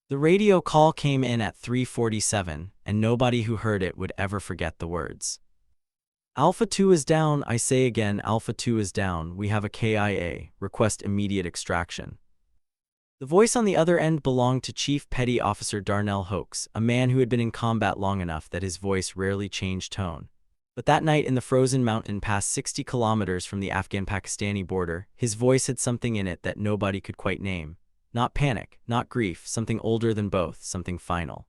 The radio call came in at 3:47, and nobody who heard it would ever forget the words. Alpha 2 is down, I say again, Alpha 2 is down, we have a KIA, request immediate extraction. The voice on the other end belonged to Chief Petty Officer Darnell Hoax, a man who had been in combat long enough that his voice rarely changed tone. But that night in the frozen mountain past 60 kilometers from the Afghan-Pakistani border, his voice had something in it that nobody could quite name. Not panic, not grief, something older than both, something final.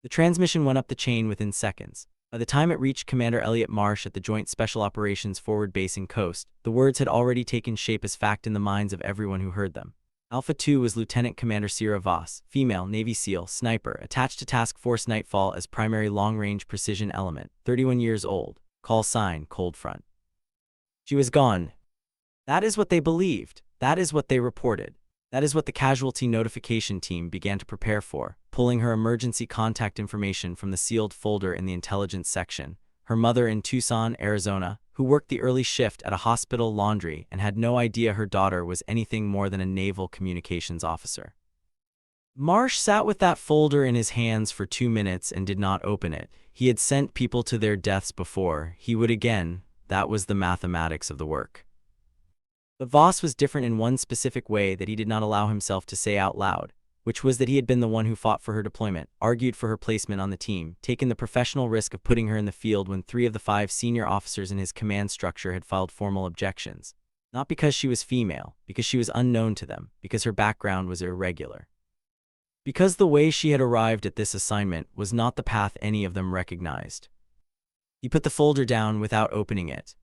The transmission went up the chain within seconds. By the time it reached Commander Elliot Marsh at the Joint Special Operations Forward Base in Coast, the words had already taken shape as fact in the minds of everyone who heard them. Alpha 2 was Lieutenant Commander Sierra Voss, female, Navy SEAL, sniper, attached to Task Force Nightfall as primary long-range precision element, 31 years old, call sign, Cold Front. She was gone. That is what they believed. That is what they reported. That is what the casualty notification team began to prepare for, pulling her emergency contact information from the sealed folder in the intelligence section. Her mother in Tucson, Arizona, who worked the early shift at a hospital laundry and had no idea her daughter was anything more than a naval communications officer. Marsh sat with that folder in his hands for 2 minutes and did not open it. He had sent people to their deaths before. He would again. That was the mathematics of the work. But Voss was different in one specific way that he did not allow himself to say out loud, which was that he had been the one who fought for her deployment, argued for her placement on the team, taken the professional risk of putting her in the field when 3 of the 5 senior officers in his command structure had filed formal objections. Not because she was female, because she was unknown to them, because her background was irregular. Because the way she had arrived at this assignment was not the path any of them recognized. He put the folder down without opening it.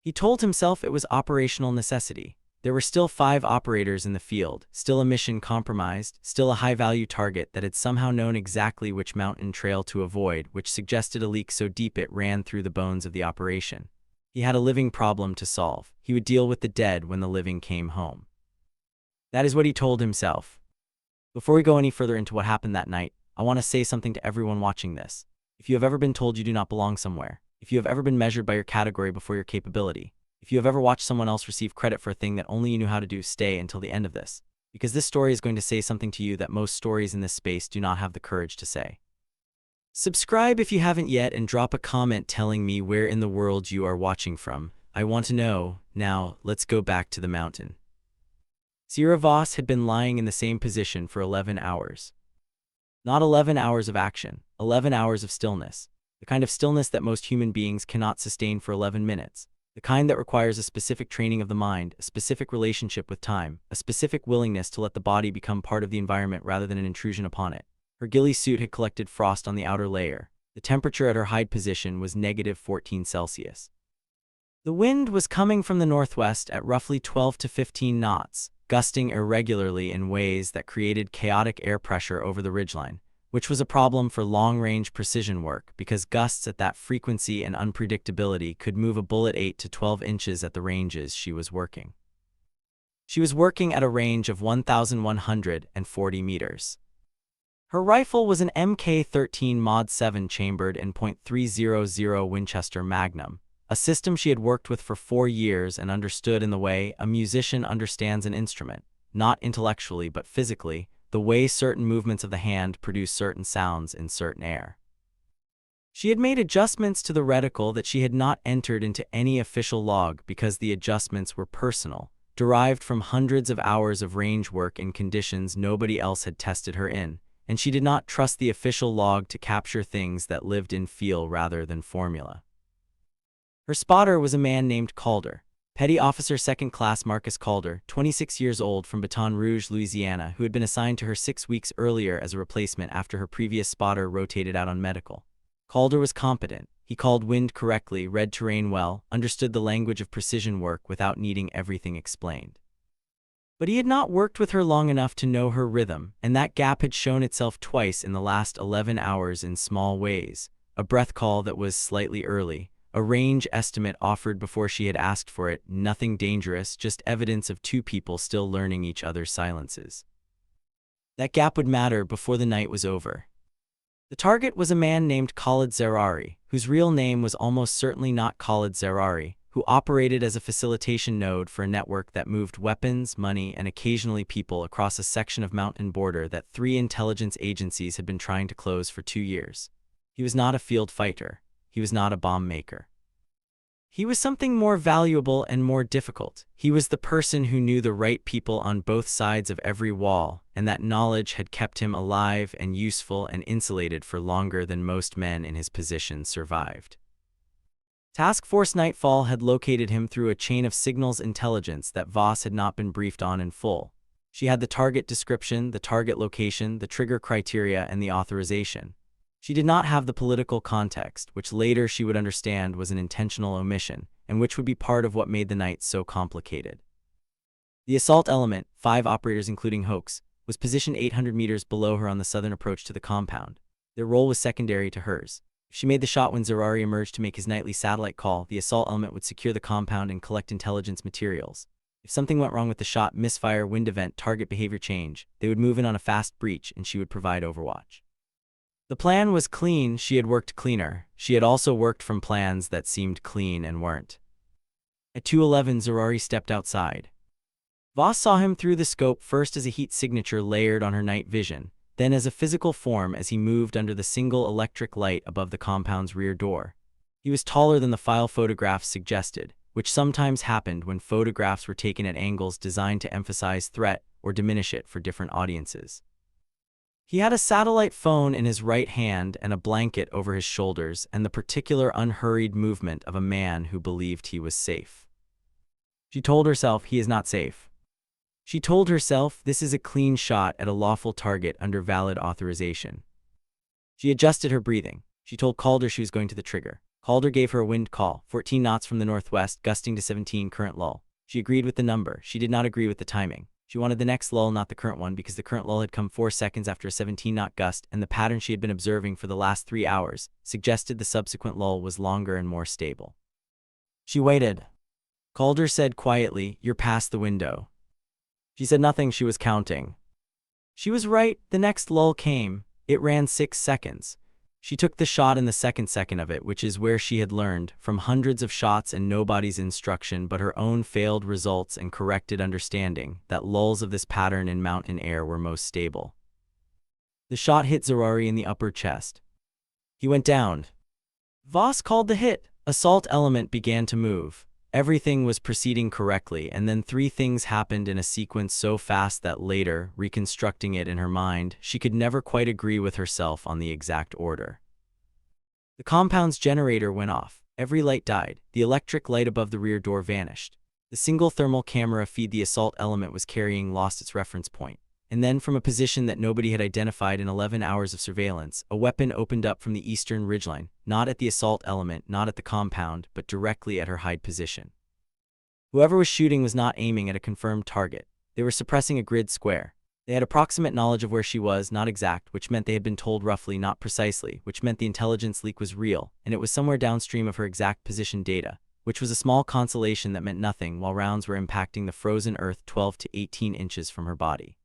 He told himself it was operational necessity. There were still 5 operators in the field, still a mission compromised, still a high-value target that had somehow known exactly which mountain trail to avoid, which suggested a leak so deep it ran through the bones of the operation. He had a living problem to solve. He would deal with the dead when the living came home. That is what he told himself. Before we go any further into what happened that night, I want to say something to everyone watching this. If you have ever been told you do not belong somewhere, if you have ever been measured by your category before your capability, if you have ever watched someone else receive credit for a thing that only you knew how to do, stay until the end of this. Because this story is going to say something to you that most stories in this space do not have the courage to say. Subscribe if you haven't yet and drop a comment telling me where in the world you are watching from. I want to know. Now, let's go back to the mountain. Sierra Voss had been lying in the same position for 11 hours. Not 11 hours of action, 11 hours of stillness. The kind of stillness that most human beings cannot sustain for 11 minutes. The kind that requires a specific training of the mind, a specific relationship with time, a specific willingness to let the body become part of the environment rather than an intrusion upon it. Her ghillie suit had collected frost on the outer layer. The temperature at her hide position was -14°C. The wind was coming from the northwest at roughly 12 to 15 knots, gusting irregularly in ways that created chaotic air pressure over the ridgeline, which was a problem for long-range precision work because gusts at that frequency and unpredictability could move a bullet 8 to 12 inches at the ranges she was working. She was working at a range of 1,140 meters. Her rifle was an Mk13 Mod 7 chambered in .300 Winchester Magnum, a system she had worked with for 4 years and understood in the way a musician understands an instrument, not intellectually but physically, the way certain movements of the hand produce certain sounds in certain air. She had made adjustments to the reticle that she had not entered into any official log because the adjustments were personal, derived from hundreds of hours of range work in conditions nobody else had tested her in, and she did not trust the official log to capture things that lived in feel rather than formula. Her spotter was a man named Calder. Petty Officer 2nd Class Marcus Calder, 26 years old, from Baton Rouge, Louisiana, who had been assigned to her 6 weeks earlier as a replacement after her previous spotter rotated out on medical. Calder was competent. He called wind correctly, read terrain well, understood the language of precision work without needing everything explained. But he had not worked with her long enough to know her rhythm, and that gap had shown itself twice in the last 11 hours in small ways. A breath call that was slightly early, a range estimate offered before she had asked for it, nothing dangerous, just evidence of 2 people still learning each other's silences. That gap would matter before the night was over. The target was a man named Khalid Zerari, whose real name was almost certainly not Khalid Zerari, who operated as a facilitation node for a network that moved weapons, money, and occasionally people across a section of mountain border that 3 intelligence agencies had been trying to close for 2 years. He was not a field fighter. He was not a bomb maker. He was something more valuable and more difficult. He was the person who knew the right people on both sides of every wall, and that knowledge had kept him alive and useful and insulated for longer than most men in his position survived. Task Force Nightfall had located him through a chain of signals intelligence that Voss had not been briefed on in full. She had the target description, the target location, the trigger criteria, and the authorization. She did not have the political context, which later she would understand was an intentional omission, and which would be part of what made the night so complicated. The assault element, 5 operators including Hoax, was positioned 800 meters below her on the southern approach to the compound. Their role was secondary to hers. If she made the shot when Zerari emerged to make his nightly satellite call, the assault element would secure the compound and collect intelligence materials. If something went wrong with the shot, misfire, wind event, target behavior change, they would move in on a fast breach and she would provide overwatch. The plan was clean. She had worked cleaner. She had also worked from plans that seemed clean and weren't. At 2:11, Zerari stepped outside. Voss saw him through the scope, first as a heat signature layered on her night vision, then as a physical form as he moved under the single electric light above the compound's rear door. He was taller than the file photographs suggested, which sometimes happened when photographs were taken at angles designed to emphasize threat or diminish it for different audiences. He had a satellite phone in his right hand and a blanket over his shoulders and the particular unhurried movement of a man who believed he was safe. She told herself he is not safe. She told herself this is a clean shot at a lawful target under valid authorization. She adjusted her breathing. She told Calder she was going to the trigger. Calder gave her a wind call, 14 knots from the northwest, gusting to 17, current lull. She agreed with the number. She did not agree with the timing. She wanted the next lull, not the current one, because the current lull had come 4 seconds after a 17-knot gust, and the pattern she had been observing for the last 3 hours suggested the subsequent lull was longer and more stable. She waited. Calder said quietly, "You're past the window." She said nothing. She was counting. She was right. The next lull came. It ran 6 seconds. She took the shot in the second second of it, which is where she had learned, from hundreds of shots and nobody's instruction but her own failed results and corrected understanding, that lulls of this pattern in mountain air were most stable. The shot hit Zerari in the upper chest. He went down. Voss called the hit. Assault element began to move. Everything was proceeding correctly, and then 3 things happened in a sequence so fast that later, reconstructing it in her mind, she could never quite agree with herself on the exact order. The compound's generator went off. Every light died. The electric light above the rear door vanished. The single thermal camera feed the assault element was carrying lost its reference point. And then, from a position that nobody had identified in 11 hours of surveillance, a weapon opened up from the eastern ridgeline, not at the assault element, not at the compound, but directly at her hide position. Whoever was shooting was not aiming at a confirmed target. They were suppressing a grid square. They had approximate knowledge of where she was, not exact, which meant they had been told roughly, not precisely, which meant the intelligence leak was real, and it was somewhere downstream of her exact position data, which was a small consolation that meant nothing while rounds were impacting the frozen earth 12 to 18 inches from her body.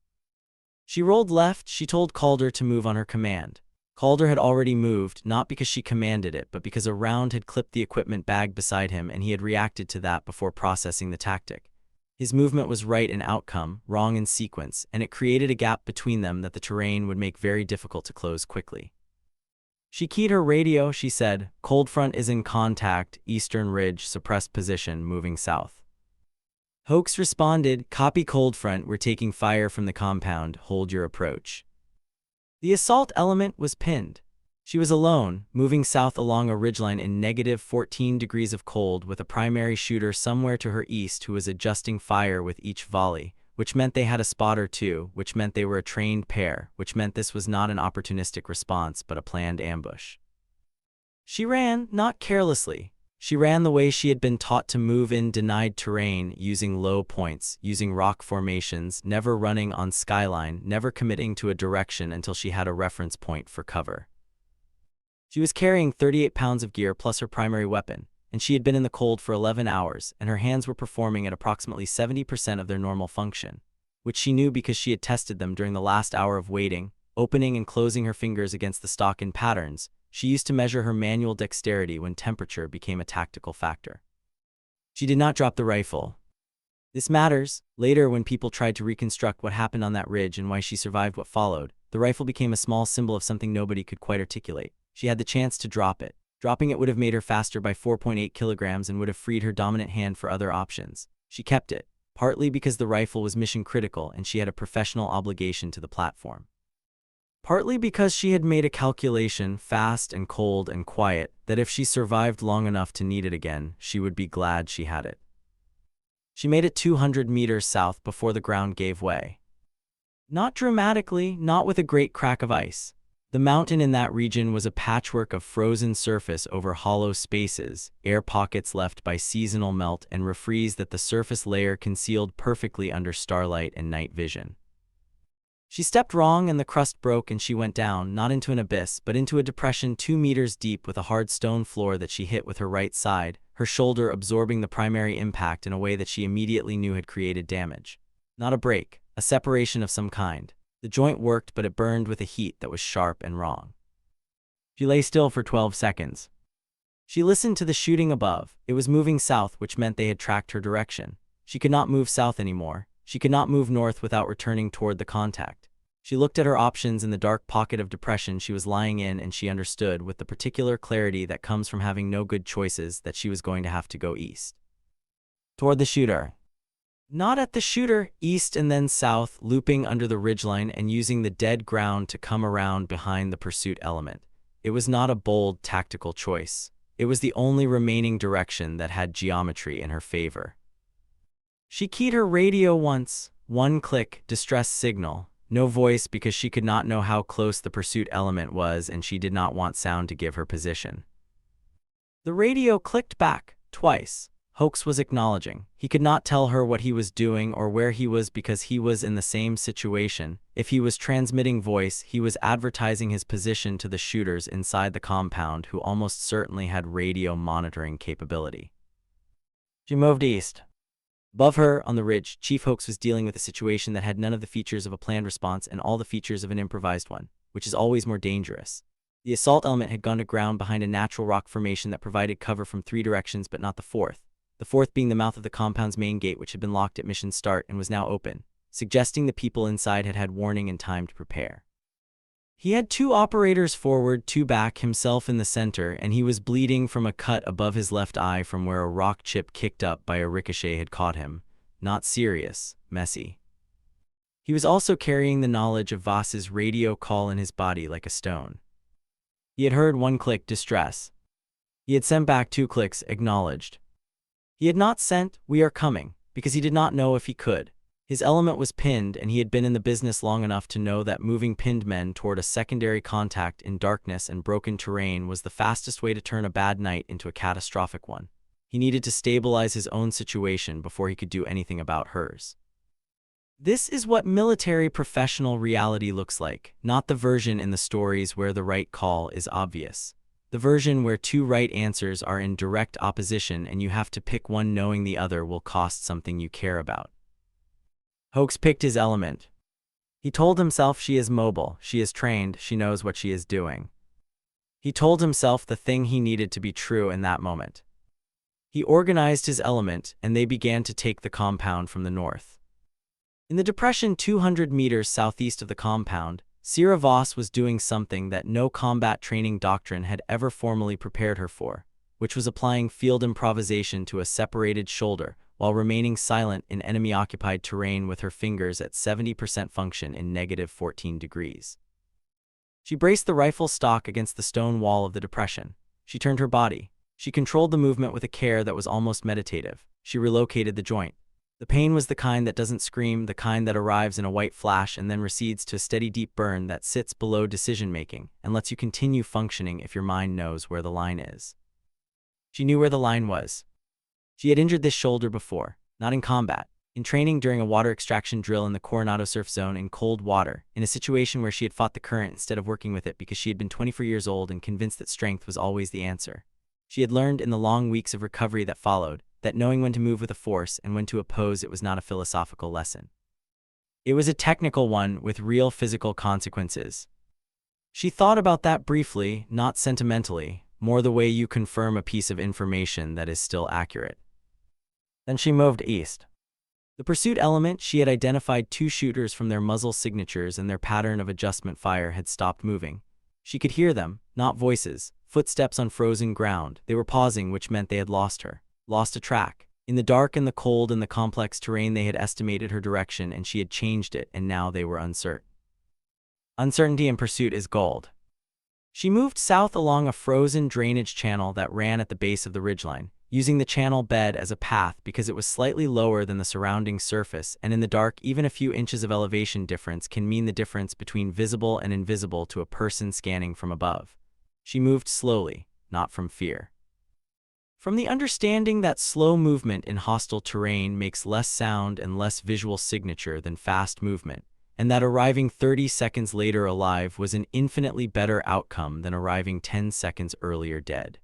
She rolled left. She told Calder to move on her command. Calder had already moved, not because she commanded it, but because a round had clipped the equipment bag beside him and he had reacted to that before processing the tactic. His movement was right in outcome, wrong in sequence, and it created a gap between them that the terrain would make very difficult to close quickly. She keyed her radio. She said, "Cold front is in contact, eastern ridge, suppressed position, moving south." Hoax responded, "Copy cold front, we're taking fire from the compound, hold your approach." The assault element was pinned. She was alone, moving south along a ridgeline in -14 degrees of cold with a primary shooter somewhere to her east who was adjusting fire with each volley, which meant they had a spotter too, which meant they were a trained pair, which meant this was not an opportunistic response but a planned ambush. She ran, not carelessly. She ran the way she had been taught to move in denied terrain, using low points, using rock formations, never running on skyline, never committing to a direction until she had a reference point for cover. She was carrying 38 pounds of gear plus her primary weapon, and she had been in the cold for 11 hours, and her hands were performing at approximately 70% of their normal function, which she knew because she had tested them during the last hour of waiting, opening and closing her fingers against the stock in patterns. She used to measure her manual dexterity when temperature became a tactical factor. She did not drop the rifle. This matters. Later, when people tried to reconstruct what happened on that ridge and why she survived what followed, the rifle became a small symbol of something nobody could quite articulate. She had the chance to drop it. Dropping it would have made her faster by 4.8 kilograms and would have freed her dominant hand for other options. She kept it, partly because the rifle was mission critical and she had a professional obligation to the platform. Partly because she had made a calculation, fast and cold and quiet, that if she survived long enough to need it again, she would be glad she had it. She made it 200 meters south before the ground gave way. Not dramatically, not with a great crack of ice. The mountain in that region was a patchwork of frozen surface over hollow spaces, air pockets left by seasonal melt and refreeze that the surface layer concealed perfectly under starlight and night vision. She stepped wrong and the crust broke and she went down, not into an abyss, but into a depression 2 meters deep with a hard stone floor that she hit with her right side, her shoulder absorbing the primary impact in a way that she immediately knew had created damage. Not a break, a separation of some kind. The joint worked, but it burned with a heat that was sharp and wrong. She lay still for 12 seconds. She listened to the shooting above. It was moving south, which meant they had tracked her direction. She could not move south anymore. She could not move north without returning toward the contact. She looked at her options in the dark pocket of depression she was lying in, and she understood, with the particular clarity that comes from having no good choices, that she was going to have to go east. Toward the shooter. Not at the shooter, east and then south, looping under the ridgeline and using the dead ground to come around behind the pursuit element. It was not a bold tactical choice. It was the only remaining direction that had geometry in her favor. She keyed her radio once. One click, distress signal. No voice because she could not know how close the pursuit element was and she did not want sound to give her position. The radio clicked back, twice. Hoax was acknowledging. He could not tell her what he was doing or where he was because he was in the same situation. If he was transmitting voice, he was advertising his position to the shooters inside the compound who almost certainly had radio monitoring capability. She moved east. Above her, on the ridge, Chief Hoax was dealing with a situation that had none of the features of a planned response and all the features of an improvised one, which is always more dangerous. The assault element had gone to ground behind a natural rock formation that provided cover from 3 directions but not the fourth being the mouth of the compound's main gate, which had been locked at mission start and was now open, suggesting the people inside had had warning and time to prepare. He had 2 operators forward, 2 back, himself in the center, and he was bleeding from a cut above his left eye from where a rock chip kicked up by a ricochet had caught him. Not serious, messy. He was also carrying the knowledge of Voss's radio call in his body like a stone. He had heard 1 click, distress. He had sent back 2 clicks, acknowledged. He had not sent, we are coming, because he did not know if he could. His element was pinned, and he had been in the business long enough to know that moving pinned men toward a secondary contact in darkness and broken terrain was the fastest way to turn a bad night into a catastrophic one. He needed to stabilize his own situation before he could do anything about hers. This is what military professional reality looks like, not the version in the stories where the right call is obvious. The version where 2 right answers are in direct opposition and you have to pick one knowing the other will cost something you care about. Hoax picked his element. He told himself she is mobile, she is trained, she knows what she is doing. He told himself the thing he needed to be true in that moment. He organized his element and they began to take the compound from the north. In the depression 200 meters southeast of the compound, Sierra Voss was doing something that no combat training doctrine had ever formally prepared her for, which was applying field improvisation to a separated shoulder while remaining silent in enemy-occupied terrain with her fingers at 70% function in -14 degrees. She braced the rifle stock against the stone wall of the depression. She turned her body. She controlled the movement with a care that was almost meditative. She relocated the joint. The pain was the kind that doesn't scream, the kind that arrives in a white flash and then recedes to a steady deep burn that sits below decision-making and lets you continue functioning if your mind knows where the line is. She knew where the line was. She had injured this shoulder before, not in combat, in training during a water extraction drill in the Coronado Surf Zone in cold water, in a situation where she had fought the current instead of working with it because she had been 24 years old and convinced that strength was always the answer. She had learned in the long weeks of recovery that followed, that knowing when to move with a force and when to oppose it was not a philosophical lesson. It was a technical one with real physical consequences. She thought about that briefly, not sentimentally, more the way you confirm a piece of information that is still accurate. Then she moved east. The pursuit element, she had identified two shooters from their muzzle signatures, and their pattern of adjustment fire had stopped moving. She could hear them, not voices, footsteps on frozen ground. They were pausing, which meant they had lost her, lost a track. In the dark and the cold and the complex terrain, they had estimated her direction and she had changed it, and now they were uncertain. Uncertainty in pursuit is gold. She moved south along a frozen drainage channel that ran at the base of the ridgeline, using the channel bed as a path because it was slightly lower than the surrounding surface, and in the dark, even a few inches of elevation difference can mean the difference between visible and invisible to a person scanning from above. She moved slowly, not from fear. From the understanding that slow movement in hostile terrain makes less sound and less visual signature than fast movement, and that arriving 30 seconds later alive was an infinitely better outcome than arriving 10 seconds earlier dead.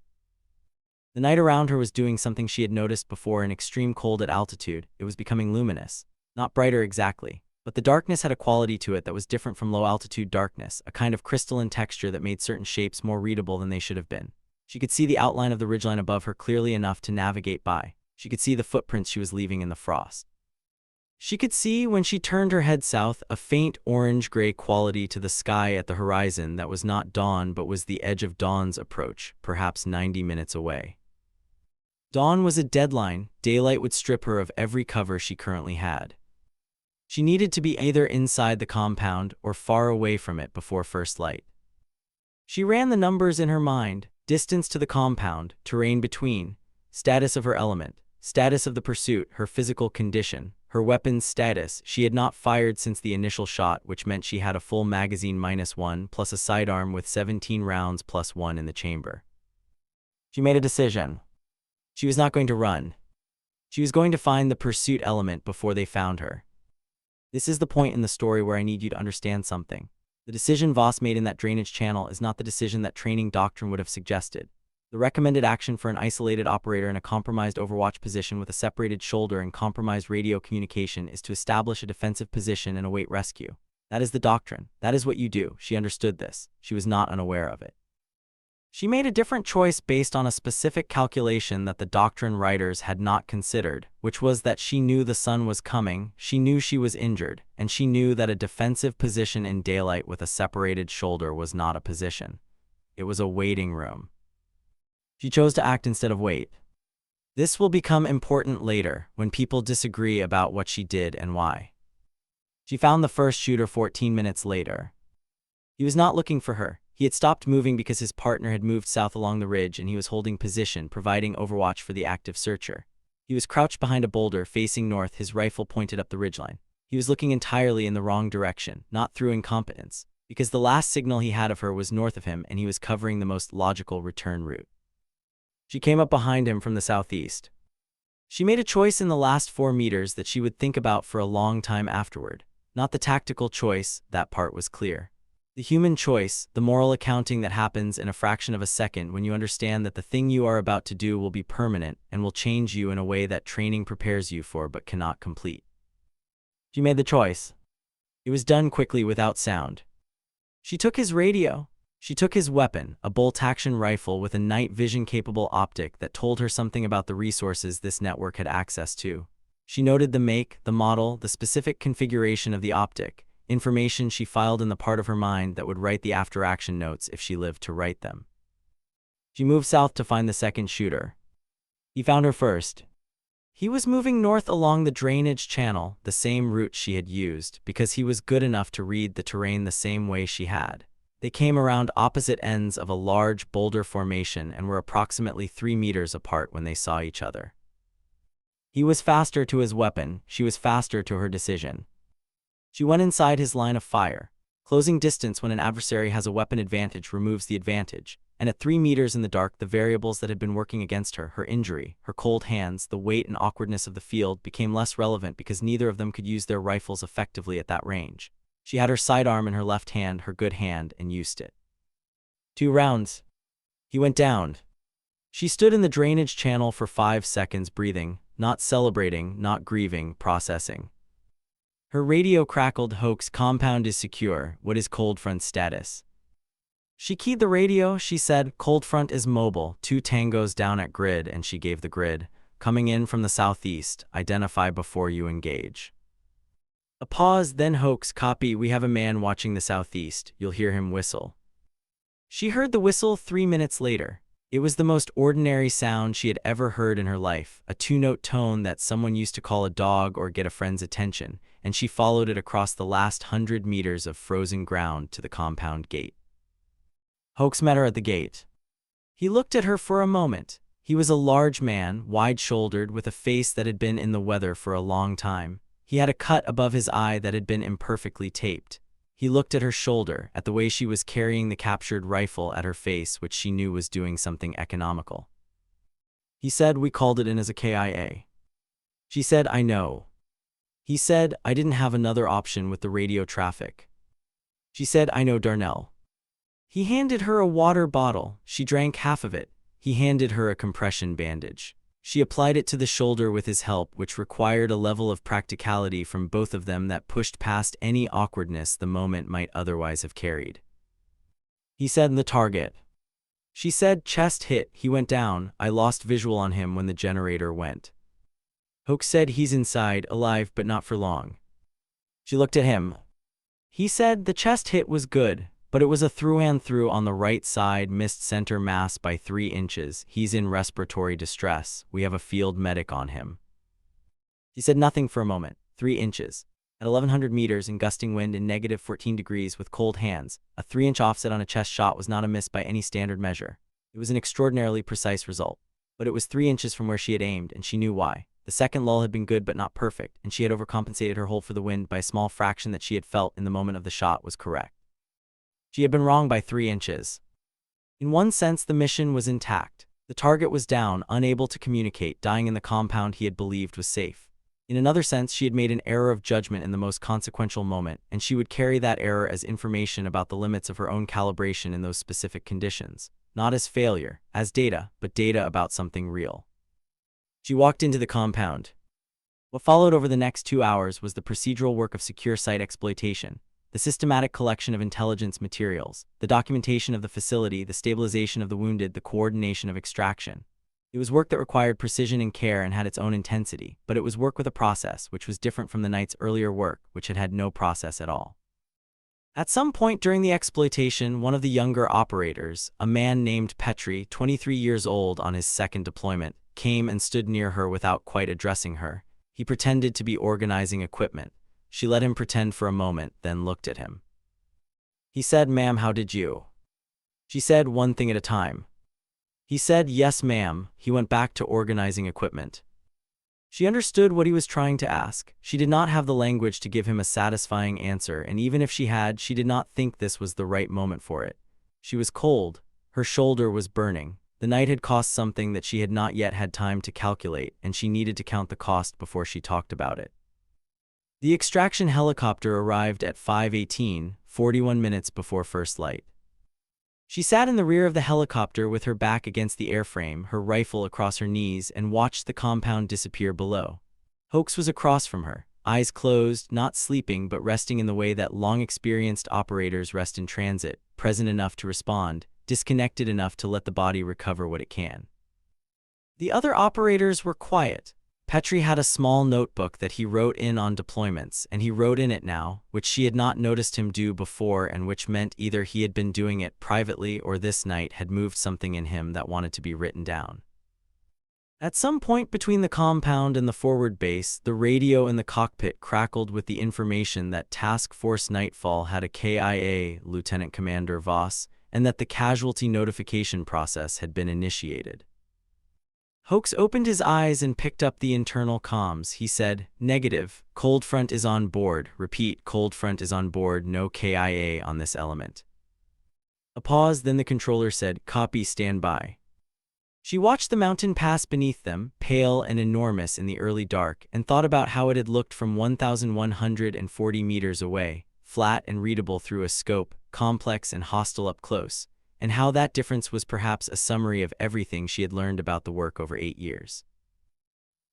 The night around her was doing something she had noticed before in extreme cold at altitude. It was becoming luminous. Not brighter exactly, but the darkness had a quality to it that was different from low-altitude darkness, a kind of crystalline texture that made certain shapes more readable than they should have been. She could see the outline of the ridgeline above her clearly enough to navigate by. She could see the footprints she was leaving in the frost. She could see, when she turned her head south, a faint orange-gray quality to the sky at the horizon that was not dawn but was the edge of dawn's approach, perhaps 90 minutes away. Dawn was a deadline. Daylight would strip her of every cover she currently had. She needed to be either inside the compound or far away from it before first light. She ran the numbers in her mind: distance to the compound, terrain between, status of her element, status of the pursuit, her physical condition, her weapon's status. She had not fired since the initial shot, which meant she had a full magazine -1 plus a sidearm with 17 rounds plus 1 in the chamber. She made a decision. She was not going to run. She was going to find the pursuit element before they found her. This is the point in the story where I need you to understand something. The decision Voss made in that drainage channel is not the decision that training doctrine would have suggested. The recommended action for an isolated operator in a compromised overwatch position with a separated shoulder and compromised radio communication is to establish a defensive position and await rescue. That is the doctrine. That is what you do. She understood this. She was not unaware of it. She made a different choice based on a specific calculation that the doctrine writers had not considered, which was that she knew the sun was coming, she knew she was injured, and she knew that a defensive position in daylight with a separated shoulder was not a position. It was a waiting room. She chose to act instead of wait. This will become important later, when people disagree about what she did and why. She found the first shooter 14 minutes later. He was not looking for her. He had stopped moving because his partner had moved south along the ridge and he was holding position, providing overwatch for the active searcher. He was crouched behind a boulder, facing north, his rifle pointed up the ridgeline. He was looking entirely in the wrong direction, not through incompetence, because the last signal he had of her was north of him and he was covering the most logical return route. She came up behind him from the southeast. She made a choice in the last 4 meters that she would think about for a long time afterward. Not the tactical choice, that part was clear. The human choice, the moral accounting that happens in a fraction of a second when you understand that the thing you are about to do will be permanent and will change you in a way that training prepares you for but cannot complete. She made the choice. It was done quickly without sound. She took his radio. She took his weapon, a bolt-action rifle with a night vision-capable optic that told her something about the resources this network had access to. She noted the make, the model, the specific configuration of the optic, information she filed in the part of her mind that would write the after-action notes if she lived to write them. She moved south to find the second shooter. He found her first. He was moving north along the drainage channel, the same route she had used, because he was good enough to read the terrain the same way she had. They came around opposite ends of a large boulder formation and were approximately 3 meters apart when they saw each other. He was faster to his weapon, she was faster to her decision. She went inside his line of fire. Closing distance when an adversary has a weapon advantage removes the advantage, and at 3 meters in the dark, the variables that had been working against her, her injury, her cold hands, the weight and awkwardness of the field, became less relevant because neither of them could use their rifles effectively at that range. She had her sidearm in her left hand, her good hand, and used it. 2 rounds. He went down. She stood in the drainage channel for 5 seconds, breathing, not celebrating, not grieving, processing. Her radio crackled. Hoax compound is secure. What is cold front status? She keyed the radio. She said, cold front is mobile. 2 tangos down at grid, and she gave the grid. coming in from the southeast. Identify before you engage. A pause, then hoax. Copy. We have a man watching the southeast. You'll hear him whistle. She heard the whistle 3 minutes later. It was the most ordinary sound she had ever heard in her life, a two-note tone that someone used to call a dog or get a friend's attention, and she followed it across the last 100 meters of frozen ground to the compound gate. Hoax met her at the gate. He looked at her for a moment. He was a large man, wide-shouldered, with a face that had been in the weather for a long time. He had a cut above his eye that had been imperfectly taped. He looked at her shoulder, at the way she was carrying the captured rifle at her face, which she knew was doing something economical. He said, "We called it in as a KIA." She said, "I know." He said, "I didn't have another option with the radio traffic." She said, "I know, Darnell." He handed her a water bottle. She drank half of it. He handed her a compression bandage. She applied it to the shoulder with his help, which required a level of practicality from both of them that pushed past any awkwardness the moment might otherwise have carried. He said, "The target." She said, "Chest hit. He went down. I lost visual on him when the generator went." Hoax said, "He's inside, alive, but not for long." She looked at him. He said, "The chest hit was good, but it was a through on the right side, missed center mass by 3 inches. He's in respiratory distress. We have a field medic on him." He said nothing for a moment. 3 inches. At 1100 meters in gusting wind and -14 degrees with cold hands, a 3-inch offset on a chest shot was not a miss by any standard measure. It was an extraordinarily precise result. But it was 3 inches from where she had aimed, and she knew why. The second lull had been good but not perfect, and she had overcompensated her hold for the wind by a small fraction that she had felt in the moment of the shot was correct. She had been wrong by 3 inches. In one sense, the mission was intact. The target was down, unable to communicate, dying in the compound he had believed was safe. In another sense, she had made an error of judgment in the most consequential moment, and she would carry that error as information about the limits of her own calibration in those specific conditions. Not as failure, as data, but data about something real. She walked into the compound. What followed over the next 2 hours was the procedural work of secure site exploitation, the systematic collection of intelligence materials, the documentation of the facility, the stabilization of the wounded, the coordination of extraction. It was work that required precision and care and had its own intensity, but it was work with a process, which was different from the night's earlier work, which had had no process at all. At some point during the exploitation, one of the younger operators, a man named Petri, 23 years old on his second deployment, came and stood near her without quite addressing her. He pretended to be organizing equipment. She let him pretend for a moment, then looked at him. He said, "Ma'am, how did you?" She said, "One thing at a time." He said, "Yes, ma'am." He went back to organizing equipment. She understood what he was trying to ask. She did not have the language to give him a satisfying answer, and even if she had, she did not think this was the right moment for it. She was cold. Her shoulder was burning. The night had cost something that she had not yet had time to calculate, and she needed to count the cost before she talked about it. The extraction helicopter arrived at 5:18, 41 minutes before first light. She sat in the rear of the helicopter with her back against the airframe, her rifle across her knees, and watched the compound disappear below. Hoax was across from her, eyes closed, not sleeping but resting in the way that long-experienced operators rest in transit, present enough to respond, disconnected enough to let the body recover what it can. The other operators were quiet. Petri had a small notebook that he wrote in on deployments, and he wrote in it now, which she had not noticed him do before, and which meant either he had been doing it privately or this night had moved something in him that wanted to be written down. At some point between the compound and the forward base, the radio in the cockpit crackled with the information that Task Force Nightfall had a KIA, Lieutenant Commander Voss, and that the casualty notification process had been initiated. Hoax opened his eyes and picked up the internal comms. He said, "Negative. Cold front is on board. Repeat, cold front is on board. No KIA on this element." A pause, then the controller said, "Copy, stand by." She watched the mountain pass beneath them, pale and enormous in the early dark, and thought about how it had looked from 1,140 meters away, flat and readable through a scope, complex and hostile up close, and how that difference was perhaps a summary of everything she had learned about the work over 8 years.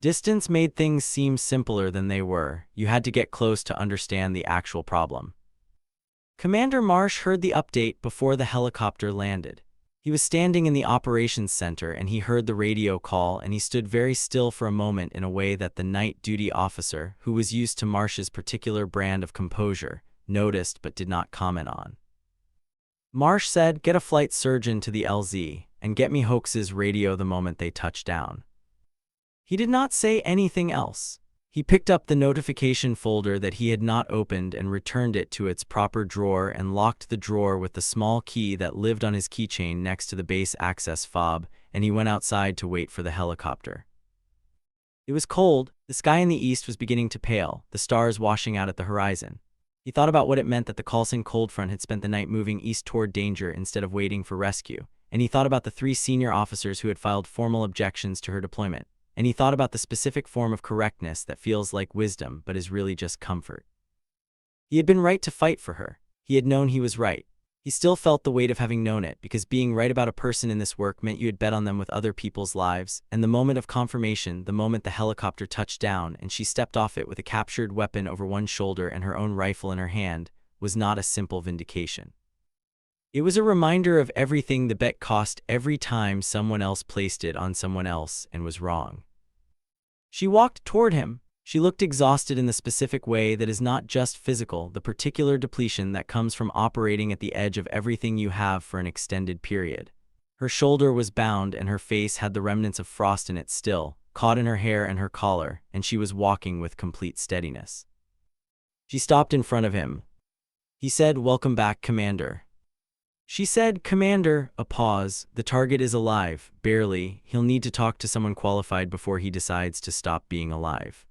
Distance made things seem simpler than they were. You had to get close to understand the actual problem. Commander Marsh heard the update before the helicopter landed. He was standing in the operations center and he heard the radio call and he stood very still for a moment in a way that the night duty officer, who was used to Marsh's particular brand of composure, noticed but did not comment on. Marsh said, "Get a flight surgeon to the LZ and get me Hoax's radio the moment they touch down." He did not say anything else. He picked up the notification folder that he had not opened and returned it to its proper drawer and locked the drawer with the small key that lived on his keychain next to the base access fob, and he went outside to wait for the helicopter. It was cold, the sky in the east was beginning to pale, the stars washing out at the horizon. He thought about what it meant that the Khalsin cold front had spent the night moving east toward danger instead of waiting for rescue, and he thought about the 3 senior officers who had filed formal objections to her deployment. And he thought about the specific form of correctness that feels like wisdom but is really just comfort. He had been right to fight for her. He had known he was right. He still felt the weight of having known it, because being right about a person in this work meant you had bet on them with other people's lives, and the moment of confirmation, the moment the helicopter touched down and she stepped off it with a captured weapon over one shoulder and her own rifle in her hand, was not a simple vindication. It was a reminder of everything the bet cost every time someone else placed it on someone else and was wrong. She walked toward him. She looked exhausted in the specific way that is not just physical, the particular depletion that comes from operating at the edge of everything you have for an extended period. Her shoulder was bound and her face had the remnants of frost in it still, caught in her hair and her collar, and she was walking with complete steadiness. She stopped in front of him. He said, "Welcome back, Commander." She said, "Commander," a pause. "The target is alive, barely. He'll need to talk to someone qualified before he decides to stop being alive."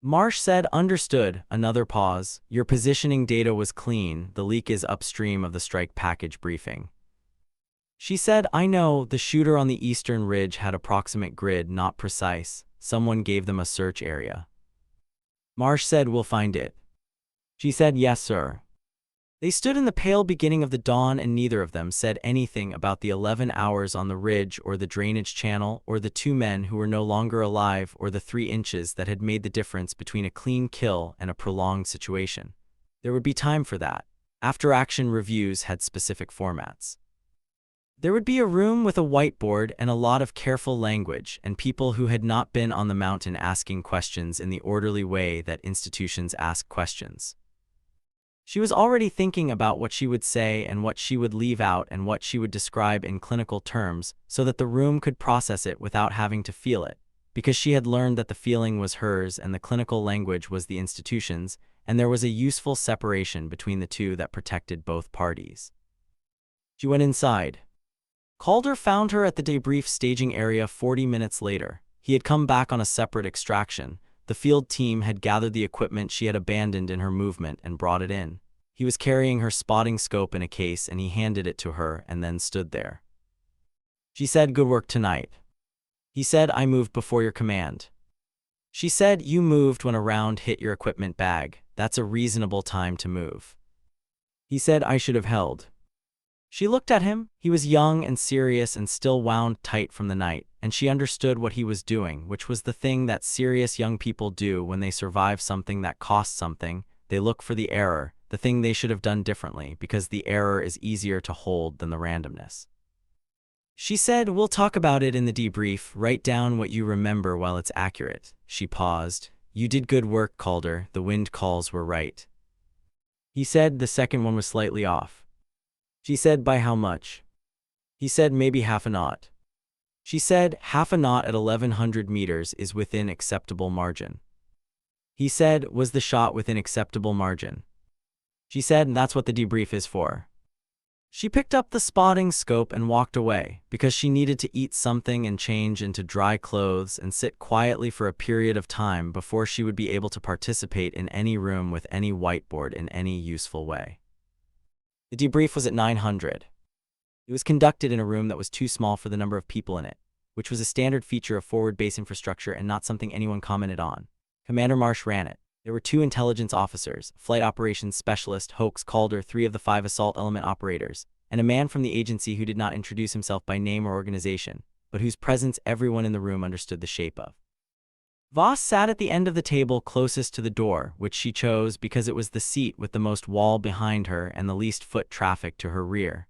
Marsh said, "Understood." Another pause. "Your positioning data was clean. The leak is upstream of the strike package briefing." She said, "I know. The shooter on the eastern ridge had approximate grid, not precise. Someone gave them a search area." Marsh said, "We'll find it." She said, "Yes, sir." They stood in the pale beginning of the dawn and neither of them said anything about the 11 hours on the ridge or the drainage channel or the 2 men who were no longer alive or the 3 inches that had made the difference between a clean kill and a prolonged situation. There would be time for that. After-action reviews had specific formats. There would be a room with a whiteboard and a lot of careful language and people who had not been on the mountain asking questions in the orderly way that institutions ask questions. She was already thinking about what she would say and what she would leave out and what she would describe in clinical terms so that the room could process it without having to feel it, because she had learned that the feeling was hers and the clinical language was the institution's, and there was a useful separation between the two that protected both parties. She went inside. Calder found her at the debrief staging area 40 minutes later. He had come back on a separate extraction. The field team had gathered the equipment she had abandoned in her movement and brought it in. He was carrying her spotting scope in a case and he handed it to her and then stood there. She said, "Good work tonight." He said, "I moved before your command." She said, "You moved when a round hit your equipment bag. That's a reasonable time to move." He said, "I should have held." She looked at him. He was young and serious and still wound tight from the night, and she understood what he was doing, which was the thing that serious young people do when they survive something that costs something. They look for the error, the thing they should have done differently, because the error is easier to hold than the randomness. She said, "We'll talk about it in the debrief. Write down what you remember while it's accurate." She paused. "You did good work, Calder. The wind calls were right." He said, "The second one was slightly off." She said, "By how much?" He said, "Maybe half a knot." She said, "Half a knot at 1100 meters is within acceptable margin." He said, "Was the shot within acceptable margin?" She said, "That's what the debrief is for." She picked up the spotting scope and walked away, because she needed to eat something and change into dry clothes and sit quietly for a period of time before she would be able to participate in any room with any whiteboard in any useful way. The debrief was at 900. It was conducted in a room that was too small for the number of people in it, which was a standard feature of forward base infrastructure and not something anyone commented on. Commander Marsh ran it. There were 2 intelligence officers, a flight operations specialist, Hoax, Calder, 3 of the 5 assault element operators, and a man from the agency who did not introduce himself by name or organization, but whose presence everyone in the room understood the shape of. Voss sat at the end of the table closest to the door, which she chose because it was the seat with the most wall behind her and the least foot traffic to her rear.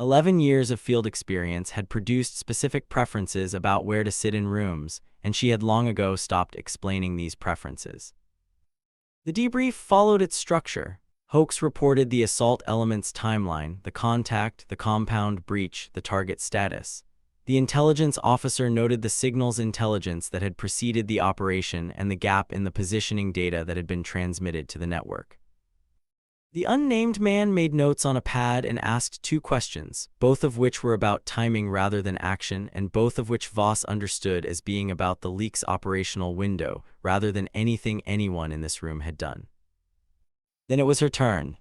11 years of field experience had produced specific preferences about where to sit in rooms, and she had long ago stopped explaining these preferences. The debrief followed its structure. Hoax reported the assault element's timeline, the contact, the compound breach, the target status. The intelligence officer noted the signal's intelligence that had preceded the operation and the gap in the positioning data that had been transmitted to the network. The unnamed man made notes on a pad and asked 2 questions, both of which were about timing rather than action, and both of which Voss understood as being about the leak's operational window rather than anything anyone in this room had done. Then it was her turn.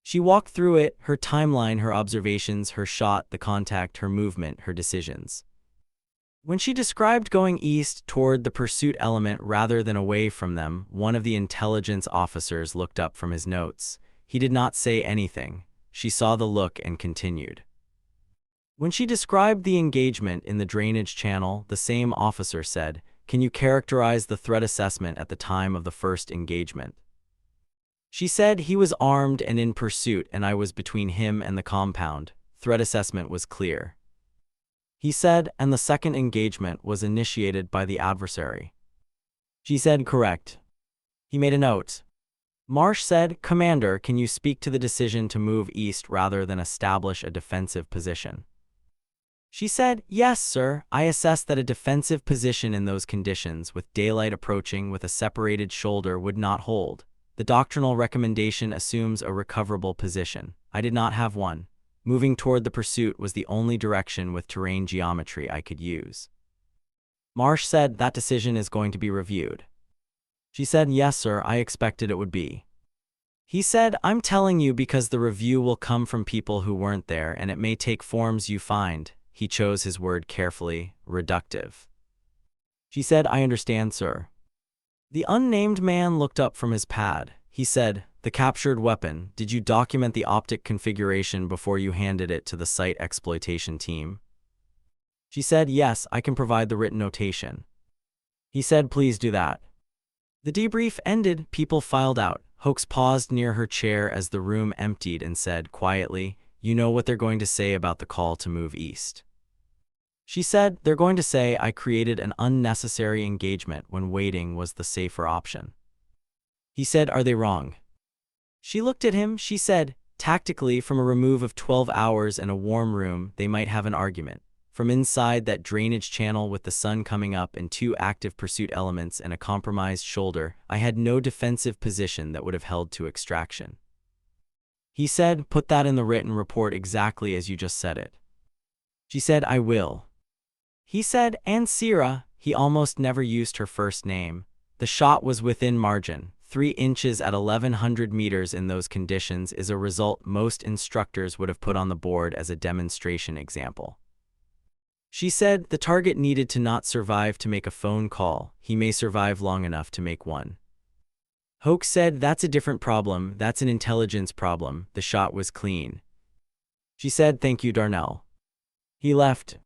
She walked through it, her timeline, her observations, her shot, the contact, her movement, her decisions. When she described going east toward the pursuit element rather than away from them, one of the intelligence officers looked up from his notes. He did not say anything. She saw the look and continued. When she described the engagement in the drainage channel, the same officer said, "Can you characterize the threat assessment at the time of the first engagement?" She said, "He was armed and in pursuit, and I was between him and the compound. Threat assessment was clear." He said, "And the second engagement was initiated by the adversary." She said, "Correct." He made a note. Marsh said, "Commander, can you speak to the decision to move east rather than establish a defensive position?" She said, "Yes, sir. I assessed that a defensive position in those conditions, with daylight approaching with a separated shoulder, would not hold. The doctrinal recommendation assumes a recoverable position. I did not have one. Moving toward the pursuit was the only direction with terrain geometry I could use." Marsh said, "That decision is going to be reviewed." She said, "Yes, sir, I expected it would be." He said, "I'm telling you because the review will come from people who weren't there, and it may take forms you find." He chose his word carefully, reductive. She said, "I understand, sir." The unnamed man looked up from his pad. He said, "The captured weapon, did you document the optic configuration before you handed it to the site exploitation team?" She said, "Yes, I can provide the written notation." He said, "Please do that." The debrief ended, people filed out. Hoax paused near her chair as the room emptied and said quietly, "You know what they're going to say about the call to move east." She said, "They're going to say I created an unnecessary engagement when waiting was the safer option." He said, "Are they wrong?" She looked at him. She said, "Tactically, from a remove of 12 hours and a warm room, they might have an argument. From inside that drainage channel with the sun coming up and 2 active pursuit elements and a compromised shoulder, I had no defensive position that would have held to extraction." He said, "Put that in the written report exactly as you just said it." She said, "I will." He said, "And Sierra," he almost never used her first name. The shot was within margin. 3 inches at 1100 meters in those conditions is a result most instructors would have put on the board as a demonstration example. She said, "The target needed to not survive to make a phone call. He may survive long enough to make one." Hoax said, "That's a different problem. That's an intelligence problem. The shot was clean." She said, "Thank you, Darnell." He left.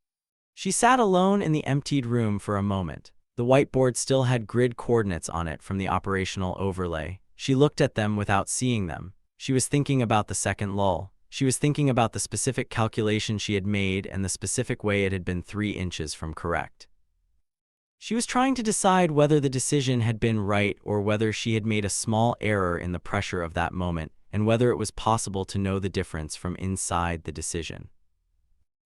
She sat alone in the emptied room for a moment. The whiteboard still had grid coordinates on it from the operational overlay. She looked at them without seeing them. She was thinking about the second lull. She was thinking about the specific calculation she had made and the specific way it had been 3 inches from correct. She was trying to decide whether the decision had been right or whether she had made a small error in the pressure of that moment, and whether it was possible to know the difference from inside the decision.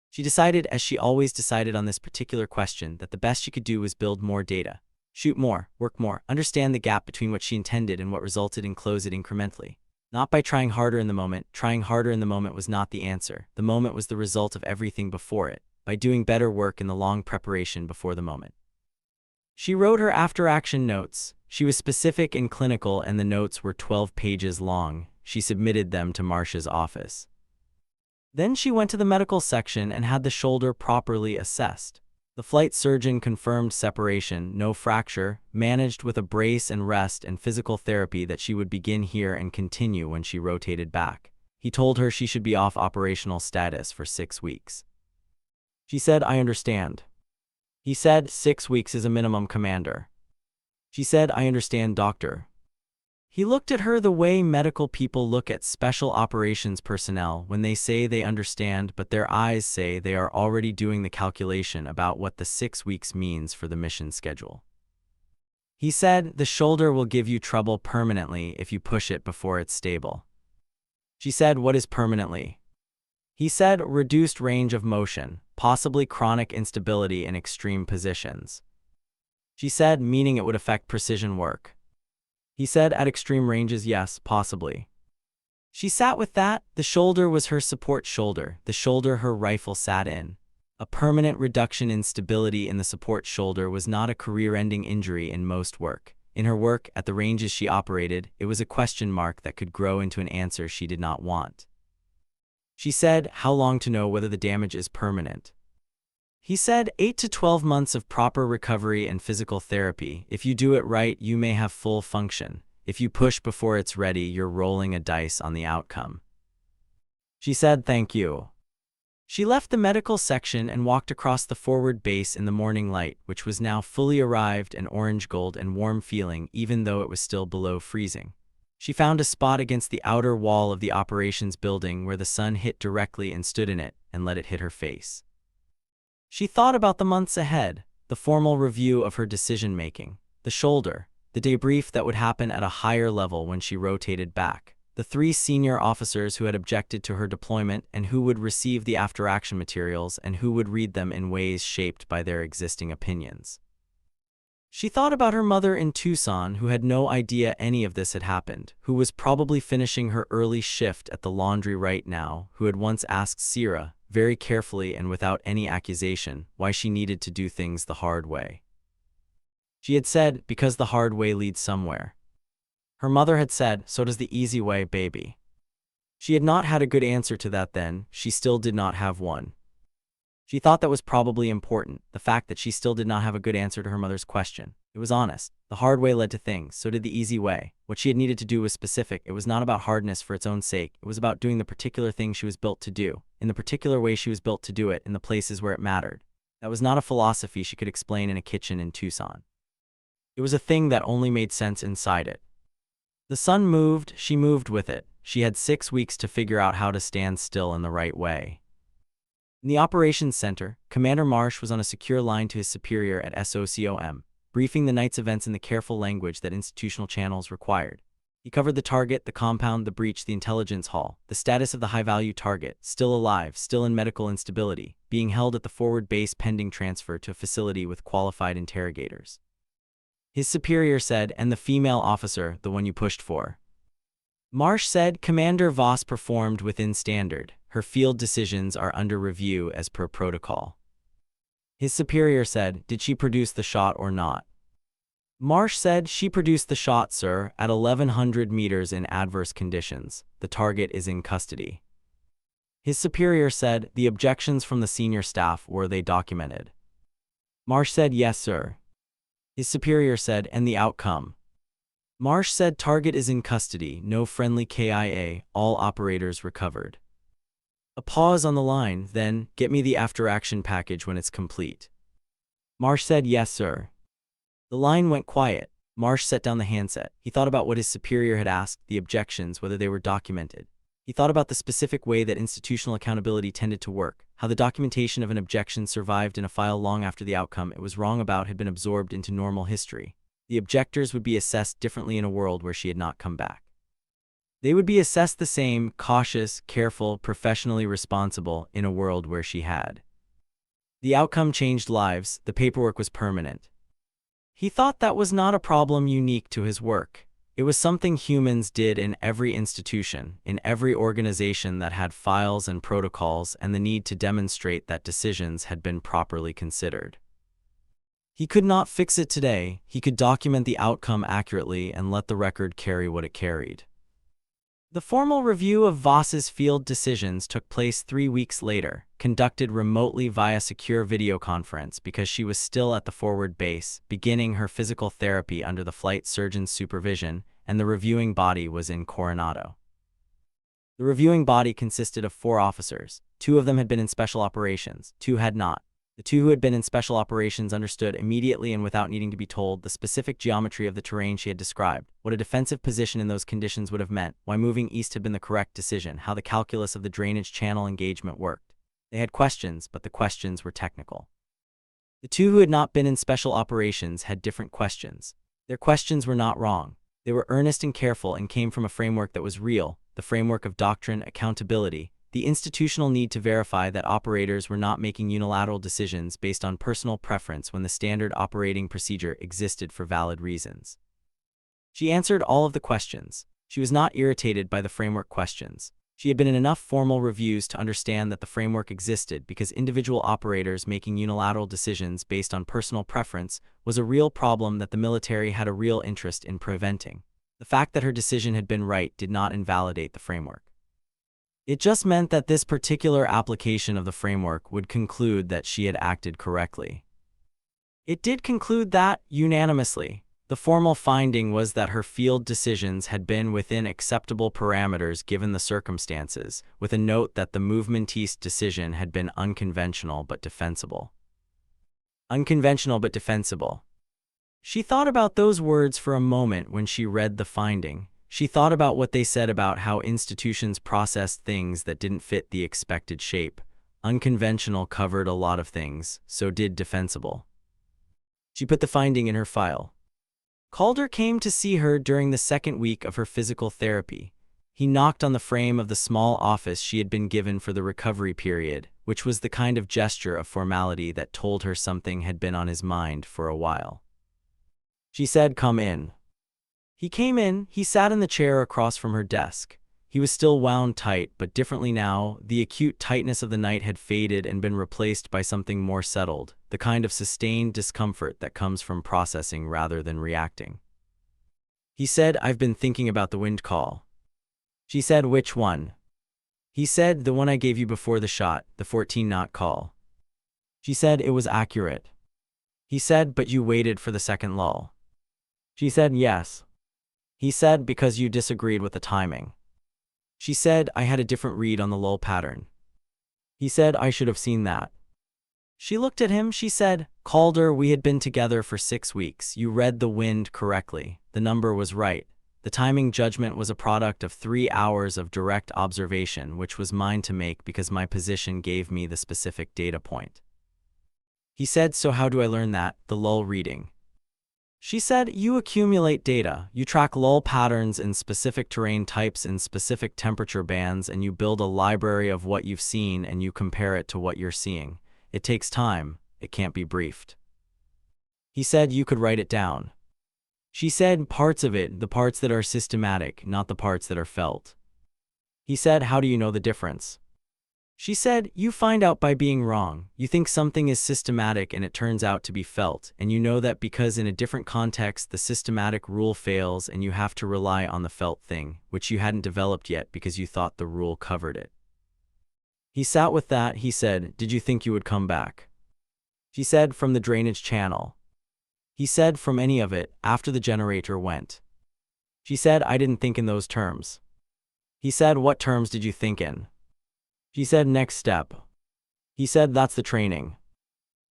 She decided, as she always decided on this particular question, that the best she could do was build more data, shoot more, work more, understand the gap between what she intended and what resulted, and close it incrementally. Not by trying harder in the moment. Trying harder in the moment was not the answer. The moment was the result of everything before it, by doing better work in the long preparation before the moment. She wrote her after-action notes. She was specific and clinical, and the notes were 12 pages long. She submitted them to Marsh's office. Then she went to the medical section and had the shoulder properly assessed. The flight surgeon confirmed separation, no fracture, managed with a brace and rest and physical therapy that she would begin here and continue when she rotated back. He told her she should be off operational status for 6 weeks. She said, "I understand." He said, "6 weeks is a minimum, Commander." She said, "I understand, Doctor." He looked at her the way medical people look at special operations personnel when they say they understand but their eyes say they are already doing the calculation about what the 6 weeks means for the mission schedule. He said, "The shoulder will give you trouble permanently if you push it before it's stable." She said, "What is permanently?" He said, "Reduced range of motion, possibly chronic instability in extreme positions." She said, "Meaning it would affect precision work." He said, "At extreme ranges, yes, possibly." She sat with that. The shoulder was her support shoulder, the shoulder her rifle sat in. A permanent reduction in stability in the support shoulder was not a career-ending injury in most work. In her work, at the ranges she operated, it was a question mark that could grow into an answer she did not want. She said, "How long to know whether the damage is permanent?" He said, 8 to 12 months of proper recovery and physical therapy. If you do it right, you may have full function. If you push before it's ready, you're rolling a dice on the outcome." She said, "Thank you." She left the medical section and walked across the forward base in the morning light, which was now fully arrived and orange gold and warm feeling even though it was still below freezing. She found a spot against the outer wall of the operations building where the sun hit directly and stood in it and let it hit her face. She thought about the months ahead, the formal review of her decision-making, the shoulder, the debrief that would happen at a higher level when she rotated back, the 3 senior officers who had objected to her deployment and who would receive the after-action materials and who would read them in ways shaped by their existing opinions. She thought about her mother in Tucson who had no idea any of this had happened, who was probably finishing her early shift at the laundry right now, who had once asked Sierra, very carefully and without any accusation, why she needed to do things the hard way. She had said, "Because the hard way leads somewhere." Her mother had said, "So does the easy way, baby." She had not had a good answer to that then. She still did not have one. She thought that was probably important, the fact that she still did not have a good answer to her mother's question. It was honest. The hard way led to things, so did the easy way. What she had needed to do was specific. It was not about hardness for its own sake. It was about doing the particular thing she was built to do, in the particular way she was built to do it, in the places where it mattered. That was not a philosophy she could explain in a kitchen in Tucson. It was a thing that only made sense inside it. The sun moved, she moved with it. She had 6 weeks to figure out how to stand still in the right way. In the operations center, Commander Marsh was on a secure line to his superior at SOCOM, briefing the night's events in the careful language that institutional channels required. He covered the target, the compound, the breach, the intelligence hall, the status of the high-value target, still alive, still in medical instability, being held at the forward base pending transfer to a facility with qualified interrogators. His superior said, "And the female officer, the one you pushed for?" Marsh said, "Commander Voss performed within standard. Her field decisions are under review as per protocol." His superior said, "Did she produce the shot or not?" Marsh said, "She produced the shot, sir, at 1100 meters in adverse conditions. The target is in custody." His superior said, "The objections from the senior staff, were they documented?" Marsh said, "Yes, sir." His superior said, "And the outcome?" Marsh said, "Target is in custody, no friendly KIA, all operators recovered." A pause on the line, then, "Get me the after-action package when it's complete." Marsh said, "Yes, sir." The line went quiet. Marsh set down the handset. He thought about what his superior had asked, the objections, whether they were documented. He thought about the specific way that institutional accountability tended to work, how the documentation of an objection survived in a file long after the outcome it was wrong about had been absorbed into normal history. The objectors would be assessed differently in a world where she had not come back. They would be assessed the same, cautious, careful, professionally responsible, in a world where she had. The outcome changed lives, the paperwork was permanent. He thought that was not a problem unique to his work. It was something humans did in every institution, in every organization that had files and protocols and the need to demonstrate that decisions had been properly considered. He could not fix it today. He could document the outcome accurately and let the record carry what it carried. The formal review of Voss's field decisions took place 3 weeks later, conducted remotely via secure video conference because she was still at the forward base, beginning her physical therapy under the flight surgeon's supervision, and the reviewing body was in Coronado. The reviewing body consisted of 4 officers. 2 of them had been in special operations, 2 had not. The two who had been in special operations understood immediately and without needing to be told the specific geometry of the terrain she had described, what a defensive position in those conditions would have meant, why moving east had been the correct decision, how the calculus of the drainage channel engagement worked. They had questions, but the questions were technical. The two who had not been in special operations had different questions. Their questions were not wrong. They were earnest and careful and came from a framework that was real, the framework of doctrine, accountability, the institutional need to verify that operators were not making unilateral decisions based on personal preference when the standard operating procedure existed for valid reasons. She answered all of the questions. She was not irritated by the framework questions. She had been in enough formal reviews to understand that the framework existed because individual operators making unilateral decisions based on personal preference was a real problem that the military had a real interest in preventing. The fact that her decision had been right did not invalidate the framework. It just meant that this particular application of the framework would conclude that she had acted correctly. It did conclude that, unanimously. The formal finding was that her field decisions had been within acceptable parameters given the circumstances, with a note that the movementiste decision had been unconventional but defensible. Unconventional but defensible. She thought about those words for a moment when she read the finding. She thought about what they said about how institutions processed things that didn't fit the expected shape. Unconventional covered a lot of things, so did defensible. She put the finding in her file. Calder came to see her during the second week of her physical therapy. He knocked on the frame of the small office she had been given for the recovery period, which was the kind of gesture of formality that told her something had been on his mind for a while. She said, "Come in." He came in. He sat in the chair across from her desk. He was still wound tight, but differently now. The acute tightness of the night had faded and been replaced by something more settled, the kind of sustained discomfort that comes from processing rather than reacting. He said, "I've been thinking about the wind call." She said, "Which one?" He said, "The one I gave you before the shot, the 14-knot call." She said, "It was accurate." He said, "But you waited for the second lull." She said, "Yes." He said, "Because you disagreed with the timing." She said, "I had a different read on the lull pattern." He said, "I should have seen that." She looked at him. She said, "Calder, we had been together for 6 weeks. You read the wind correctly. The number was right. The timing judgment was a product of 3 hours of direct observation, which was mine to make because my position gave me the specific data point." He said, "So how do I learn that, the lull reading?" She said, "You accumulate data, you track lull patterns in specific terrain types in specific temperature bands, and you build a library of what you've seen and you compare it to what you're seeing. It takes time, it can't be briefed." He said, "You could write it down." She said, "Parts of it, the parts that are systematic, not the parts that are felt." He said, "How do you know the difference?" She said, "You find out by being wrong. You think something is systematic and it turns out to be felt, and you know that because in a different context the systematic rule fails and you have to rely on the felt thing, which you hadn't developed yet because you thought the rule covered it." He sat with that. He said, "Did you think you would come back?" She said, "From the drainage channel." He said, "From any of it, after the generator went." She said, "I didn't think in those terms." He said, "What terms did you think in?" She said, "Next step." He said, "That's the training."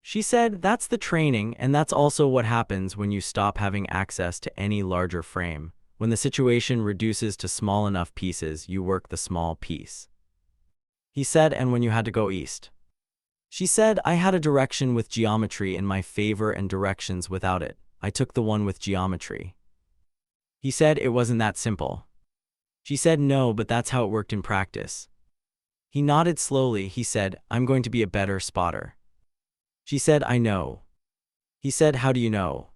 She said, "That's the training, and that's also what happens when you stop having access to any larger frame. When the situation reduces to small enough pieces, you work the small piece." He said, "And when you had to go east?" She said, "I had a direction with geometry in my favor and directions without it. I took the one with geometry." He said, "It wasn't that simple." She said, "No, but that's how it worked in practice." He nodded slowly. He said, "I'm going to be a better spotter." She said, "I know." He said, "How do you know?"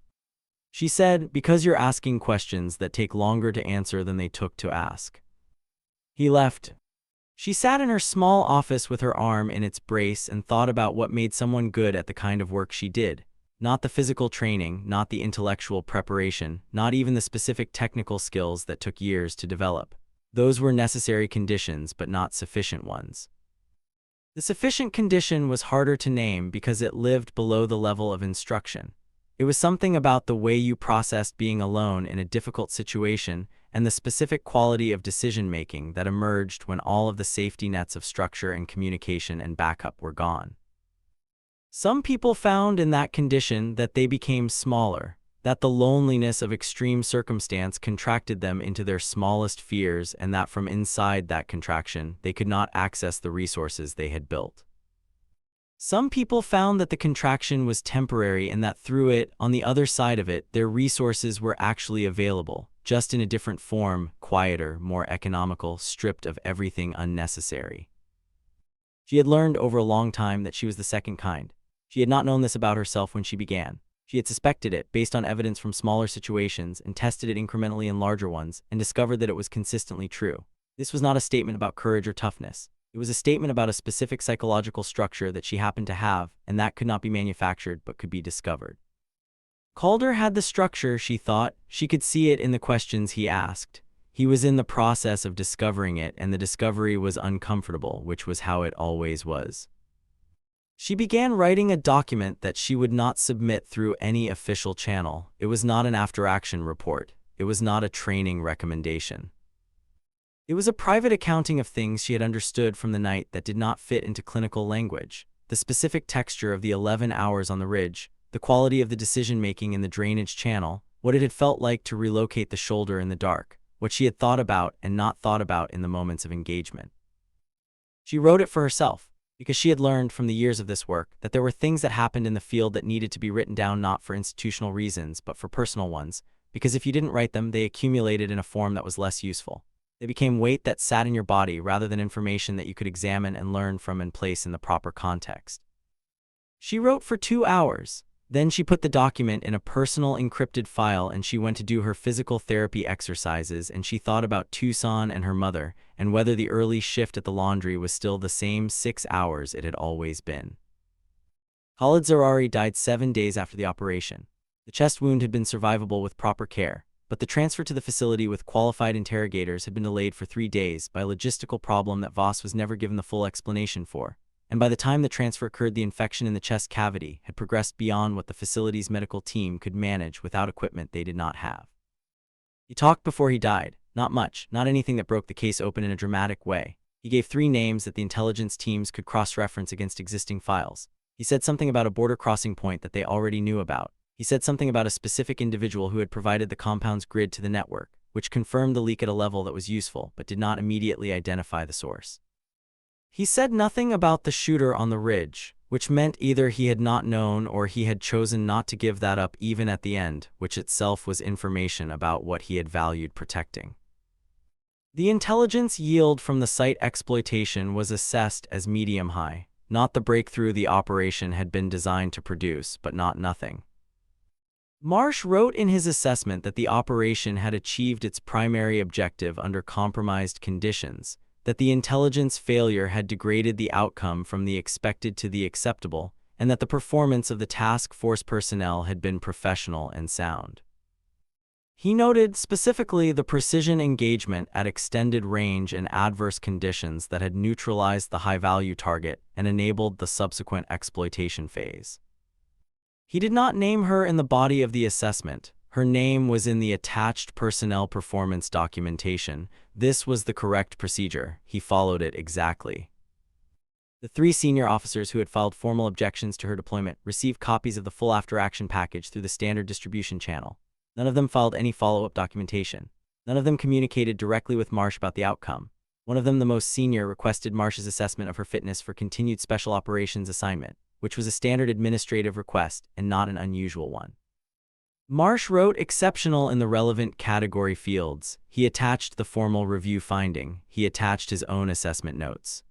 She said, "Because you're asking questions that take longer to answer than they took to ask." He left. She sat in her small office with her arm in its brace and thought about what made someone good at the kind of work she did. Not the physical training, not the intellectual preparation, not even the specific technical skills that took years to develop. Those were necessary conditions, but not sufficient ones. The sufficient condition was harder to name because it lived below the level of instruction. It was something about the way you processed being alone in a difficult situation and the specific quality of decision-making that emerged when all of the safety nets of structure and communication and backup were gone. Some people found in that condition that they became smaller, that the loneliness of extreme circumstance contracted them into their smallest fears, and that from inside that contraction they could not access the resources they had built. Some people found that the contraction was temporary and that through it, on the other side of it, their resources were actually available, just in a different form, quieter, more economical, stripped of everything unnecessary. She had learned over a long time that she was the second kind. She had not known this about herself when she began. She had suspected it based on evidence from smaller situations and tested it incrementally in larger ones and discovered that it was consistently true. This was not a statement about courage or toughness. It was a statement about a specific psychological structure that she happened to have, and that could not be manufactured but could be discovered. Calder had the structure, she thought. She could see it in the questions he asked. He was in the process of discovering it, and the discovery was uncomfortable, which was how it always was. She began writing a document that she would not submit through any official channel. It was not an after-action report. It was not a training recommendation. It was a private accounting of things she had understood from the night that did not fit into clinical language. The specific texture of the 11 hours on the ridge, the quality of the decision-making in the drainage channel, what it had felt like to relocate the shoulder in the dark, what she had thought about and not thought about in the moments of engagement. She wrote it for herself, because she had learned from the years of this work that there were things that happened in the field that needed to be written down not for institutional reasons but for personal ones, because if you didn't write them, they accumulated in a form that was less useful. They became weight that sat in your body rather than information that you could examine and learn from and place in the proper context. She wrote for 2 hours. Then she put the document in a personal encrypted file and she went to do her physical therapy exercises, and she thought about Tucson and her mother and whether the early shift at the laundry was still the same 6 hours it had always been. Khalid Zarari died 7 days after the operation. The chest wound had been survivable with proper care, but the transfer to the facility with qualified interrogators had been delayed for 3 days by a logistical problem that Voss was never given the full explanation for, and by the time the transfer occurred, the infection in the chest cavity had progressed beyond what the facility's medical team could manage without equipment they did not have. He talked before he died, not much, not anything that broke the case open in a dramatic way. He gave 3 names that the intelligence teams could cross-reference against existing files. He said something about a border crossing point that they already knew about. He said something about a specific individual who had provided the compound's grid to the network, which confirmed the leak at a level that was useful but did not immediately identify the source. He said nothing about the shooter on the ridge, which meant either he had not known or he had chosen not to give that up even at the end, which itself was information about what he had valued protecting. The intelligence yield from the site exploitation was assessed as medium-high, not the breakthrough the operation had been designed to produce, but not nothing. Marsh wrote in his assessment that the operation had achieved its primary objective under compromised conditions, that the intelligence failure had degraded the outcome from the expected to the acceptable, and that the performance of the task force personnel had been professional and sound. He noted specifically the precision engagement at extended range and adverse conditions that had neutralized the high-value target and enabled the subsequent exploitation phase. He did not name her in the body of the assessment. Her name was in the attached personnel performance documentation. This was the correct procedure. He followed it exactly. The 3 senior officers who had filed formal objections to her deployment received copies of the full after-action package through the standard distribution channel. None of them filed any follow-up documentation. None of them communicated directly with Marsh about the outcome. One of them, the most senior, requested Marsh's assessment of her fitness for continued special operations assignment, which was a standard administrative request and not an unusual one. Marsh wrote exceptional in the relevant category fields. He attached the formal review finding. He attached his own assessment notes.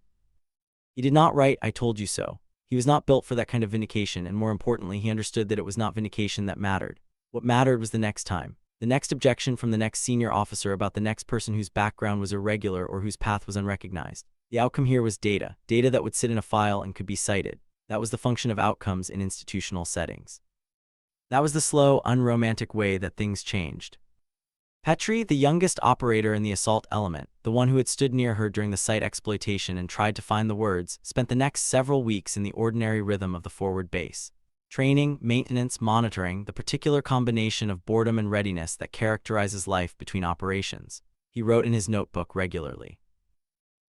He did not write, "I told you so." He was not built for that kind of vindication, and more importantly, he understood that it was not vindication that mattered. What mattered was the next time. The next objection from the next senior officer about the next person whose background was irregular or whose path was unrecognized. The outcome here was data that would sit in a file and could be cited. That was the function of outcomes in institutional settings. That was the slow, unromantic way that things changed. Petrie, the youngest operator in the assault element, the one who had stood near her during the site exploitation and tried to find the words, spent the next several weeks in the ordinary rhythm of the forward base. Training, maintenance, monitoring, the particular combination of boredom and readiness that characterizes life between operations. He wrote in his notebook regularly.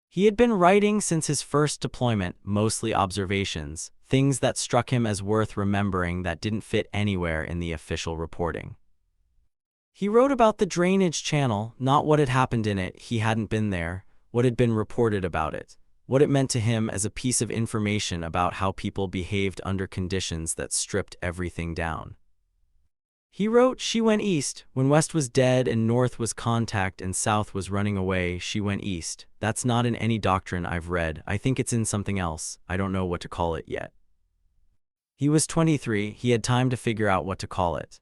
He had been writing since his first deployment, mostly observations, things that struck him as worth remembering that didn't fit anywhere in the official reporting. He wrote about the drainage channel, not what had happened in it, he hadn't been there, what had been reported about it, what it meant to him as a piece of information about how people behaved under conditions that stripped everything down. He wrote, "She went east. When west was dead and north was contact and south was running away, she went east. That's not in any doctrine I've read. I think it's in something else. I don't know what to call it yet." He was 23. He had time to figure out what to call it.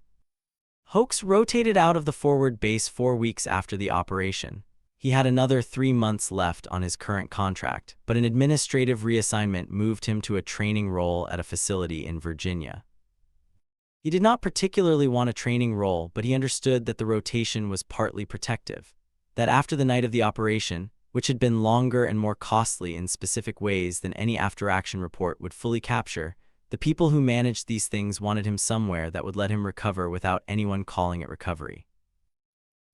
Hoax rotated out of the forward base 4 weeks after the operation. He had another 3 months left on his current contract, but an administrative reassignment moved him to a training role at a facility in Virginia. He did not particularly want a training role, but he understood that the rotation was partly protective. That after the night of the operation, which had been longer and more costly in specific ways than any after-action report would fully capture, the people who managed these things wanted him somewhere that would let him recover without anyone calling it recovery.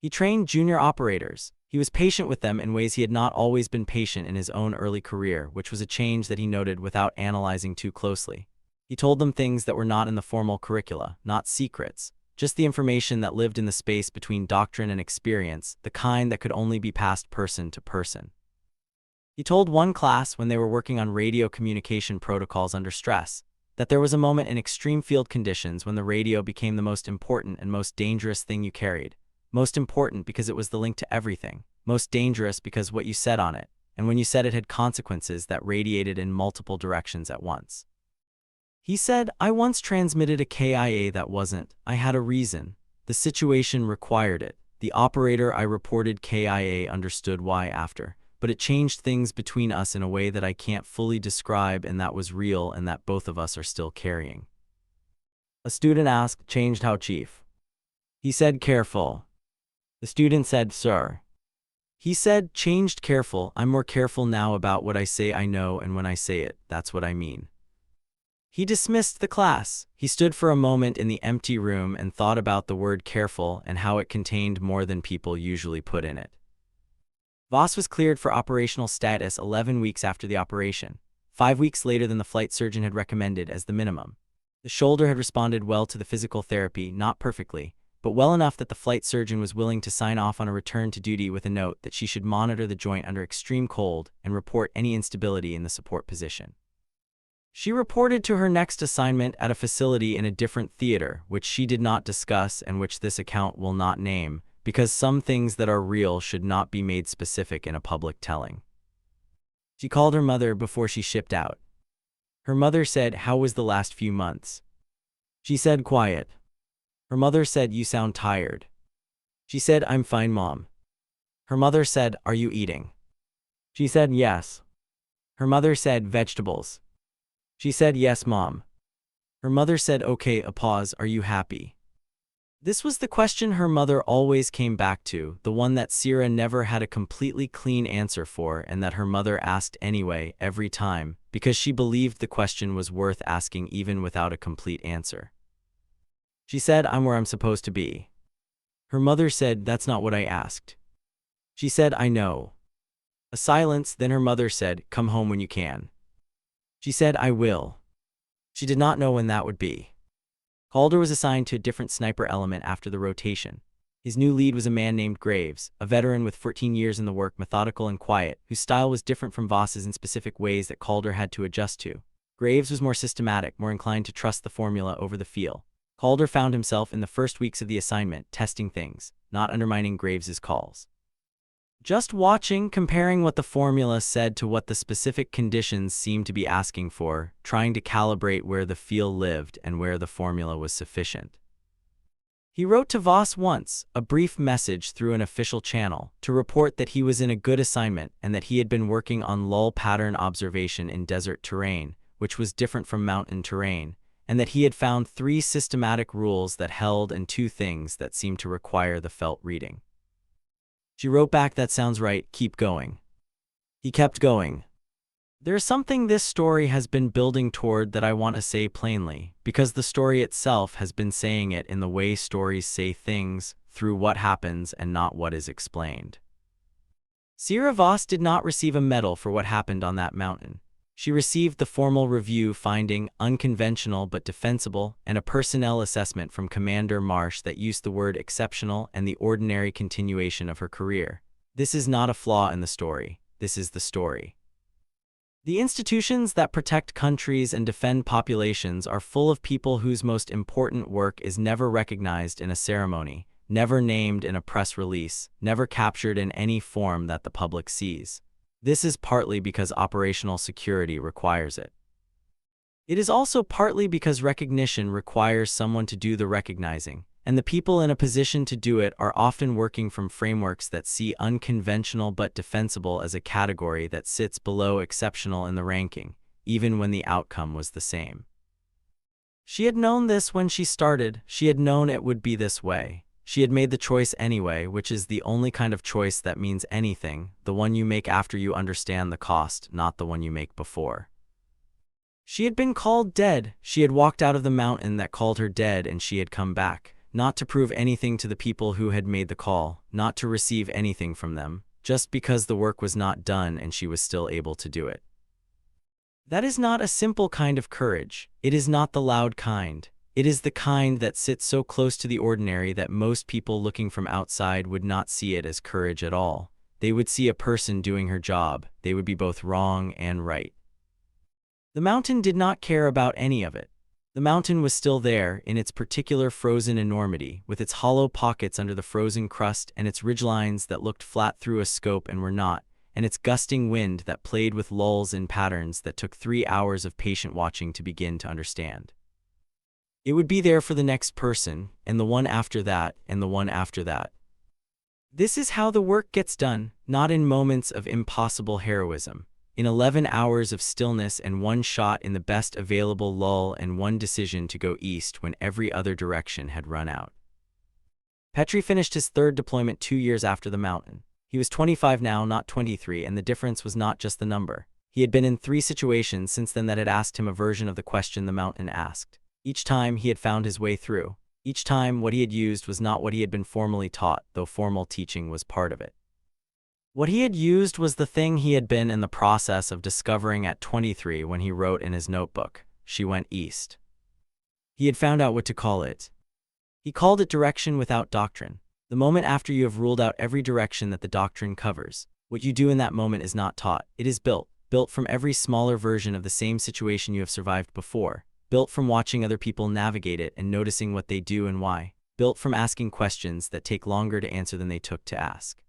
He trained junior operators. He was patient with them in ways he had not always been patient in his own early career, which was a change that he noted without analyzing too closely. He told them things that were not in the formal curricula, not secrets, just the information that lived in the space between doctrine and experience, the kind that could only be passed person to person. He told one class when they were working on radio communication protocols under stress, that there was a moment in extreme field conditions when the radio became the most important and most dangerous thing you carried. Most important because it was the link to everything, most dangerous because what you said on it, and when you said it had consequences that radiated in multiple directions at once. He said, "I once transmitted a KIA that wasn't. I had a reason. The situation required it. The operator I reported KIA understood why after, but it changed things between us in a way that I can't fully describe, and that was real and that both of us are still carrying." A student asked, "Changed how, Chief?" He said, "Careful." The student said, "Sir." He said, "Changed careful. I'm more careful now about what I say I know, and when I say it, that's what I mean." He dismissed the class. He stood for a moment in the empty room and thought about the word careful and how it contained more than people usually put in it. Voss was cleared for operational status 11 weeks after the operation, 5 weeks later than the flight surgeon had recommended as the minimum. The shoulder had responded well to the physical therapy, not perfectly, but well enough that the flight surgeon was willing to sign off on a return to duty with a note that she should monitor the joint under extreme cold and report any instability in the support position. She reported to her next assignment at a facility in a different theater, which she did not discuss and which this account will not name, because some things that are real should not be made specific in a public telling. She called her mother before she shipped out. Her mother said, "How was the last few months?" She said, "Quiet." Her mother said, "You sound tired." She said, "I'm fine, Mom." Her mother said, "Are you eating?" She said, "Yes." Her mother said, "Vegetables?" She said, "Yes, Mom." Her mother said, "Okay, a pause, are you happy?" This was the question her mother always came back to, the one that Sierra never had a completely clean answer for, and that her mother asked anyway, every time, because she believed the question was worth asking even without a complete answer. She said, "I'm where I'm supposed to be." Her mother said, "That's not what I asked." She said, "I know." A silence, then her mother said, "Come home when you can." She said, "I will." She did not know when that would be. Calder was assigned to a different sniper element after the rotation. His new lead was a man named Graves, a veteran with 14 years in the work, methodical and quiet, whose style was different from Voss's in specific ways that Calder had to adjust to. Graves was more systematic, more inclined to trust the formula over the feel. Calder found himself in the first weeks of the assignment testing things, not undermining Graves's calls. Just watching, comparing what the formula said to what the specific conditions seemed to be asking for, trying to calibrate where the feel lived and where the formula was sufficient. He wrote to Voss once, a brief message through an official channel, to report that he was in a good assignment and that he had been working on lull pattern observation in desert terrain, which was different from mountain terrain, and that he had found 3 systematic rules that held and 2 things that seemed to require the felt reading. She wrote back, "That sounds right, keep going." He kept going. There's something this story has been building toward that I want to say plainly, because the story itself has been saying it in the way stories say things, through what happens and not what is explained. Sierra Voss did not receive a medal for what happened on that mountain. She received the formal review finding unconventional but defensible and a personnel assessment from Commander Marsh that used the word exceptional and the ordinary continuation of her career. This is not a flaw in the story. This is the story. The institutions that protect countries and defend populations are full of people whose most important work is never recognized in a ceremony, never named in a press release, never captured in any form that the public sees. This is partly because operational security requires it. It is also partly because recognition requires someone to do the recognizing, and the people in a position to do it are often working from frameworks that see unconventional but defensible as a category that sits below exceptional in the ranking, even when the outcome was the same. She had known this when she started. She had known it would be this way. She had made the choice anyway, which is the only kind of choice that means anything, the one you make after you understand the cost, not the one you make before. She had been called dead. She had walked out of the mountain that called her dead, and she had come back, not to prove anything to the people who had made the call, not to receive anything from them, just because the work was not done and she was still able to do it. That is not a simple kind of courage. It is not the loud kind. It is the kind that sits so close to the ordinary that most people looking from outside would not see it as courage at all. They would see a person doing her job. They would be both wrong and right. The mountain did not care about any of it. The mountain was still there, in its particular frozen enormity, with its hollow pockets under the frozen crust and its ridgelines that looked flat through a scope and were not, and its gusting wind that played with lulls in patterns that took 3 hours of patient watching to begin to understand. It would be there for the next person, and the one after that, and the one after that. This is how the work gets done, not in moments of impossible heroism. In 11 hours of stillness and one shot in the best available lull and one decision to go east when every other direction had run out. Petrie finished his third deployment 2 years after the mountain. He was 25 now, not 23, and the difference was not just the number. He had been in 3 situations since then that had asked him a version of the question the mountain asked. Each time he had found his way through. Each time what he had used was not what he had been formally taught, though formal teaching was part of it. What he had used was the thing he had been in the process of discovering at 23 when he wrote in his notebook, "She went east." He had found out what to call it. He called it direction without doctrine. The moment after you have ruled out every direction that the doctrine covers, what you do in that moment is not taught. It is built from every smaller version of the same situation you have survived before, built from watching other people navigate it and noticing what they do and why, built from asking questions that take longer to answer than they took to ask.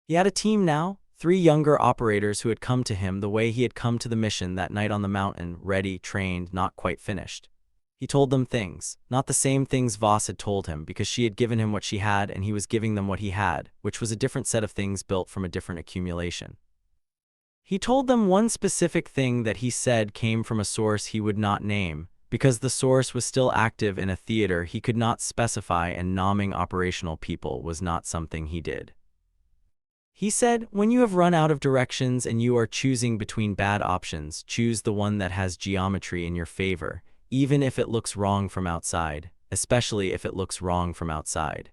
He had a team now, 3 younger operators who had come to him the way he had come to the mission that night on the mountain, ready, trained, not quite finished. He told them things, not the same things Voss had told him, because she had given him what she had and he was giving them what he had, which was a different set of things built from a different accumulation. He told them one specific thing that he said came from a source he would not name, because the source was still active in a theater he could not specify, and nomming operational people was not something he did. He said, when you have run out of directions and you are choosing between bad options, choose the one that has geometry in your favor, even if it looks wrong from outside, especially if it looks wrong from outside.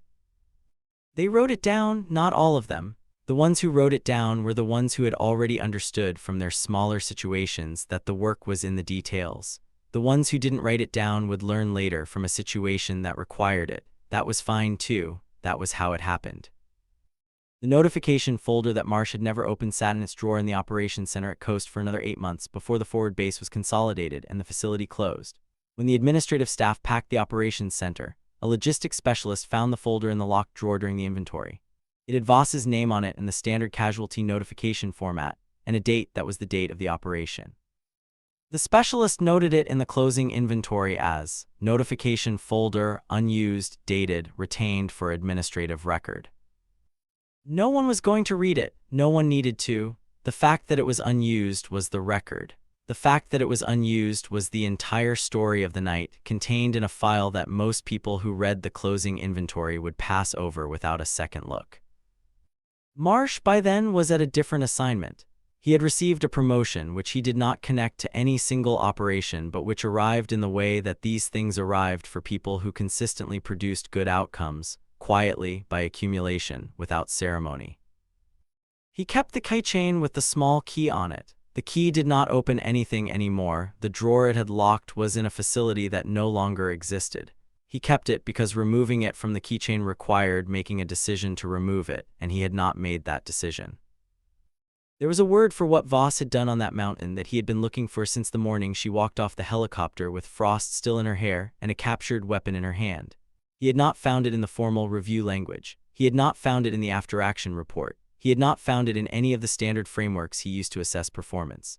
They wrote it down, not all of them. The ones who wrote it down were the ones who had already understood from their smaller situations that the work was in the details. The ones who didn't write it down would learn later from a situation that required it. That was fine too. That was how it happened. The notification folder that Marsh had never opened sat in its drawer in the operations center at Coast for another 8 months before the forward base was consolidated and the facility closed. When the administrative staff packed the operations center, a logistics specialist found the folder in the locked drawer during the inventory. It had Voss's name on it in the standard casualty notification format, and a date that was the date of the operation. The specialist noted it in the closing inventory as notification folder, unused, dated, retained for administrative record. No one was going to read it. No one needed to. The fact that it was unused was the record. The fact that it was unused was the entire story of the night, contained in a file that most people who read the closing inventory would pass over without a second look. Marsh by then was at a different assignment. He had received a promotion which he did not connect to any single operation, but which arrived in the way that these things arrived for people who consistently produced good outcomes, quietly, by accumulation, without ceremony. He kept the keychain with the small key on it. The key did not open anything anymore. The drawer it had locked was in a facility that no longer existed. He kept it because removing it from the keychain required making a decision to remove it, and he had not made that decision. There was a word for what Voss had done on that mountain that he had been looking for since the morning she walked off the helicopter with frost still in her hair and a captured weapon in her hand. He had not found it in the formal review language. He had not found it in the after-action report. He had not found it in any of the standard frameworks he used to assess performance.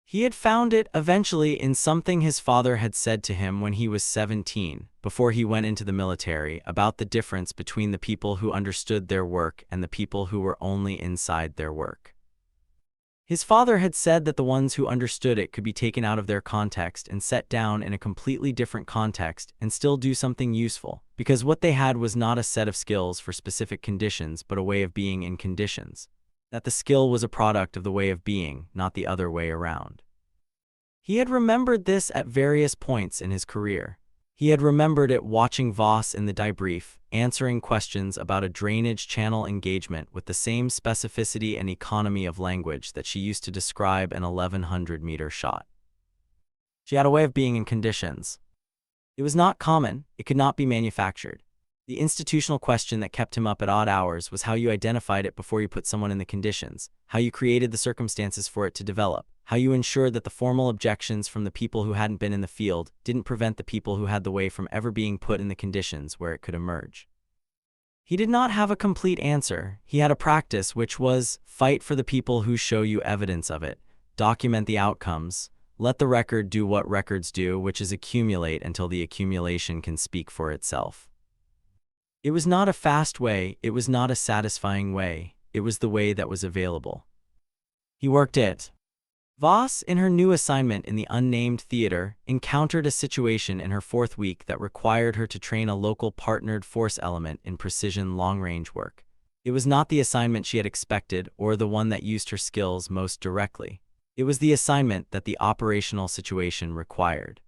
He had found it, eventually, in something his father had said to him when he was 17, before he went into the military, about the difference between the people who understood their work and the people who were only inside their work. His father had said that the ones who understood it could be taken out of their context and set down in a completely different context and still do something useful, because what they had was not a set of skills for specific conditions but a way of being in conditions. That the skill was a product of the way of being, not the other way around. He had remembered this at various points in his career. He had remembered it watching Voss in the debrief, answering questions about a drainage channel engagement with the same specificity and economy of language that she used to describe an 1100-meter shot. She had a way of being in conditions. It was not common, it could not be manufactured. The institutional question that kept him up at odd hours was how you identified it before you put someone in the conditions, how you created the circumstances for it to develop, how you ensured that the formal objections from the people who hadn't been in the field didn't prevent the people who had the way from ever being put in the conditions where it could emerge. He did not have a complete answer. He had a practice which was, fight for the people who show you evidence of it, document the outcomes, let the record do what records do, which is accumulate until the accumulation can speak for itself. It was not a fast way, it was not a satisfying way, it was the way that was available. He worked it. Voss, in her new assignment in the unnamed theater, encountered a situation in her 4th week that required her to train a local partnered force element in precision long-range work. It was not the assignment she had expected or the one that used her skills most directly. It was the assignment that the operational situation required.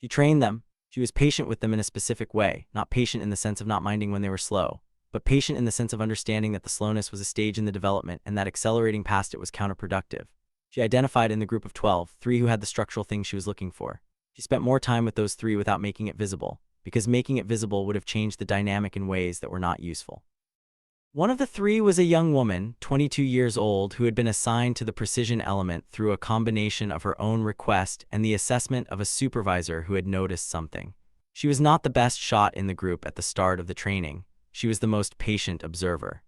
She trained them. She was patient with them in a specific way, not patient in the sense of not minding when they were slow, but patient in the sense of understanding that the slowness was a stage in the development and that accelerating past it was counterproductive. She identified in the group of 12, 3 who had the structural things she was looking for. She spent more time with those 3 without making it visible, because making it visible would have changed the dynamic in ways that were not useful. One of the 3 was a young woman, 22 years old, who had been assigned to the precision element through a combination of her own request and the assessment of a supervisor who had noticed something. She was not the best shot in the group at the start of the training. She was the most patient observer.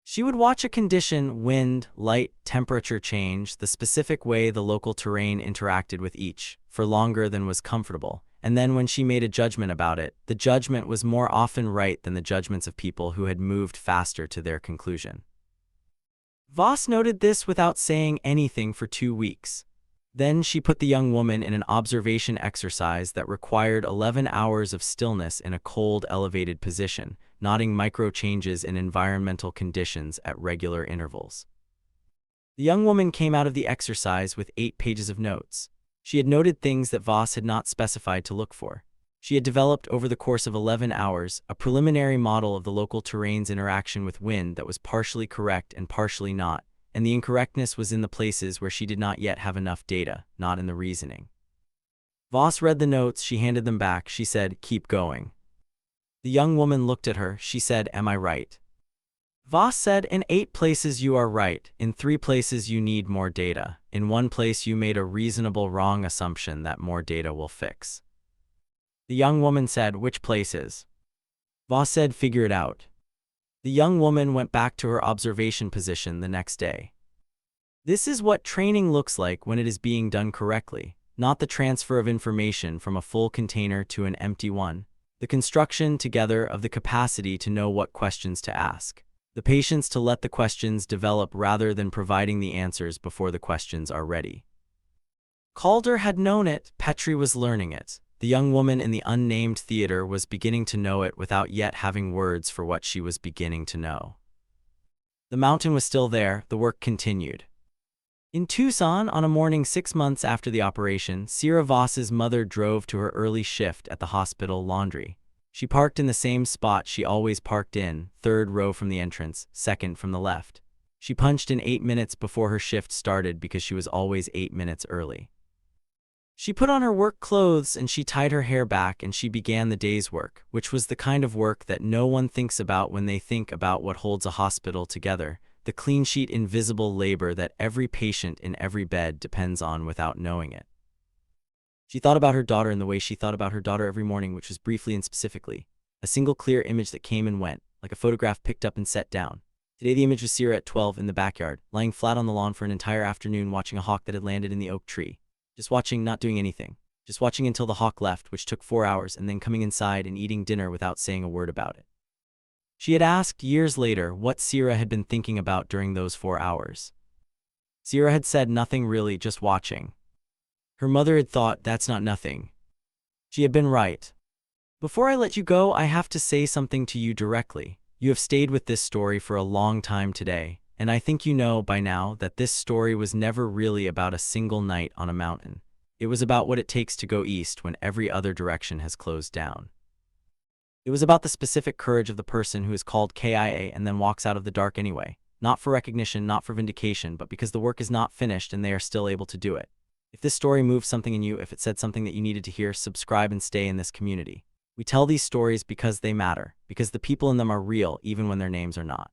She would watch a condition, wind, light, temperature change, the specific way the local terrain interacted with each, for longer than was comfortable. And then when she made a judgment about it, the judgment was more often right than the judgments of people who had moved faster to their conclusion. Voss noted this without saying anything for 2 weeks. Then she put the young woman in an observation exercise that required 11 hours of stillness in a cold, elevated position, noting micro-changes in environmental conditions at regular intervals. The young woman came out of the exercise with 8 pages of notes. She had noted things that Voss had not specified to look for. She had developed over the course of 11 hours a preliminary model of the local terrain's interaction with wind that was partially correct and partially not, and the incorrectness was in the places where she did not yet have enough data, not in the reasoning. Voss read the notes, she handed them back, she said, "Keep going." The young woman looked at her, she said, "Am I right?" Voss said, "In 8 places you are right, in 3 places you need more data, in 1 place you made a reasonable wrong assumption that more data will fix." The young woman said, "Which places?" Voss said, "Figure it out." The young woman went back to her observation position the next day. This is what training looks like when it is being done correctly, not the transfer of information from a full container to an empty one, the construction together of the capacity to know what questions to ask, the patience to let the questions develop rather than providing the answers before the questions are ready. Calder had known it, Petrie was learning it. The young woman in the unnamed theater was beginning to know it without yet having words for what she was beginning to know. The mountain was still there, the work continued. In Tucson, on a morning 6 months after the operation, Sierra Voss's mother drove to her early shift at the hospital laundry. She parked in the same spot she always parked in, 3rd row from the entrance, 2nd from the left. She punched in 8 minutes before her shift started because she was always 8 minutes early. She put on her work clothes and she tied her hair back and she began the day's work, which was the kind of work that no one thinks about when they think about what holds a hospital together, the clean sheet invisible labor that every patient in every bed depends on without knowing it. She thought about her daughter in the way she thought about her daughter every morning, which was briefly and specifically. A single clear image that came and went, like a photograph picked up and set down. Today the image was Sierra at 12 in the backyard, lying flat on the lawn for an entire afternoon watching a hawk that had landed in the oak tree. Just watching, not doing anything. Just watching until the hawk left, which took 4 hours, and then coming inside and eating dinner without saying a word about it. She had asked years later what Sierra had been thinking about during those 4 hours. Sierra had said nothing really, just watching. Her mother had thought, that's not nothing. She had been right. Before I let you go, I have to say something to you directly. You have stayed with this story for a long time today, and I think you know by now that this story was never really about a single night on a mountain. It was about what it takes to go east when every other direction has closed down. It was about the specific courage of the person who is called KIA and then walks out of the dark anyway, not for recognition, not for vindication, but because the work is not finished and they are still able to do it. If this story moved something in you, if it said something that you needed to hear, subscribe and stay in this community. We tell these stories because they matter, because the people in them are real even when their names are not.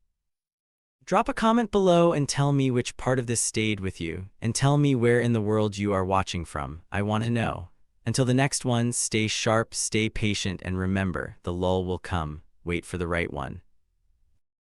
Drop a comment below and tell me which part of this stayed with you, and tell me where in the world you are watching from. I want to know. Until the next one, stay sharp, stay patient, and remember, the lull will come. Wait for the right one.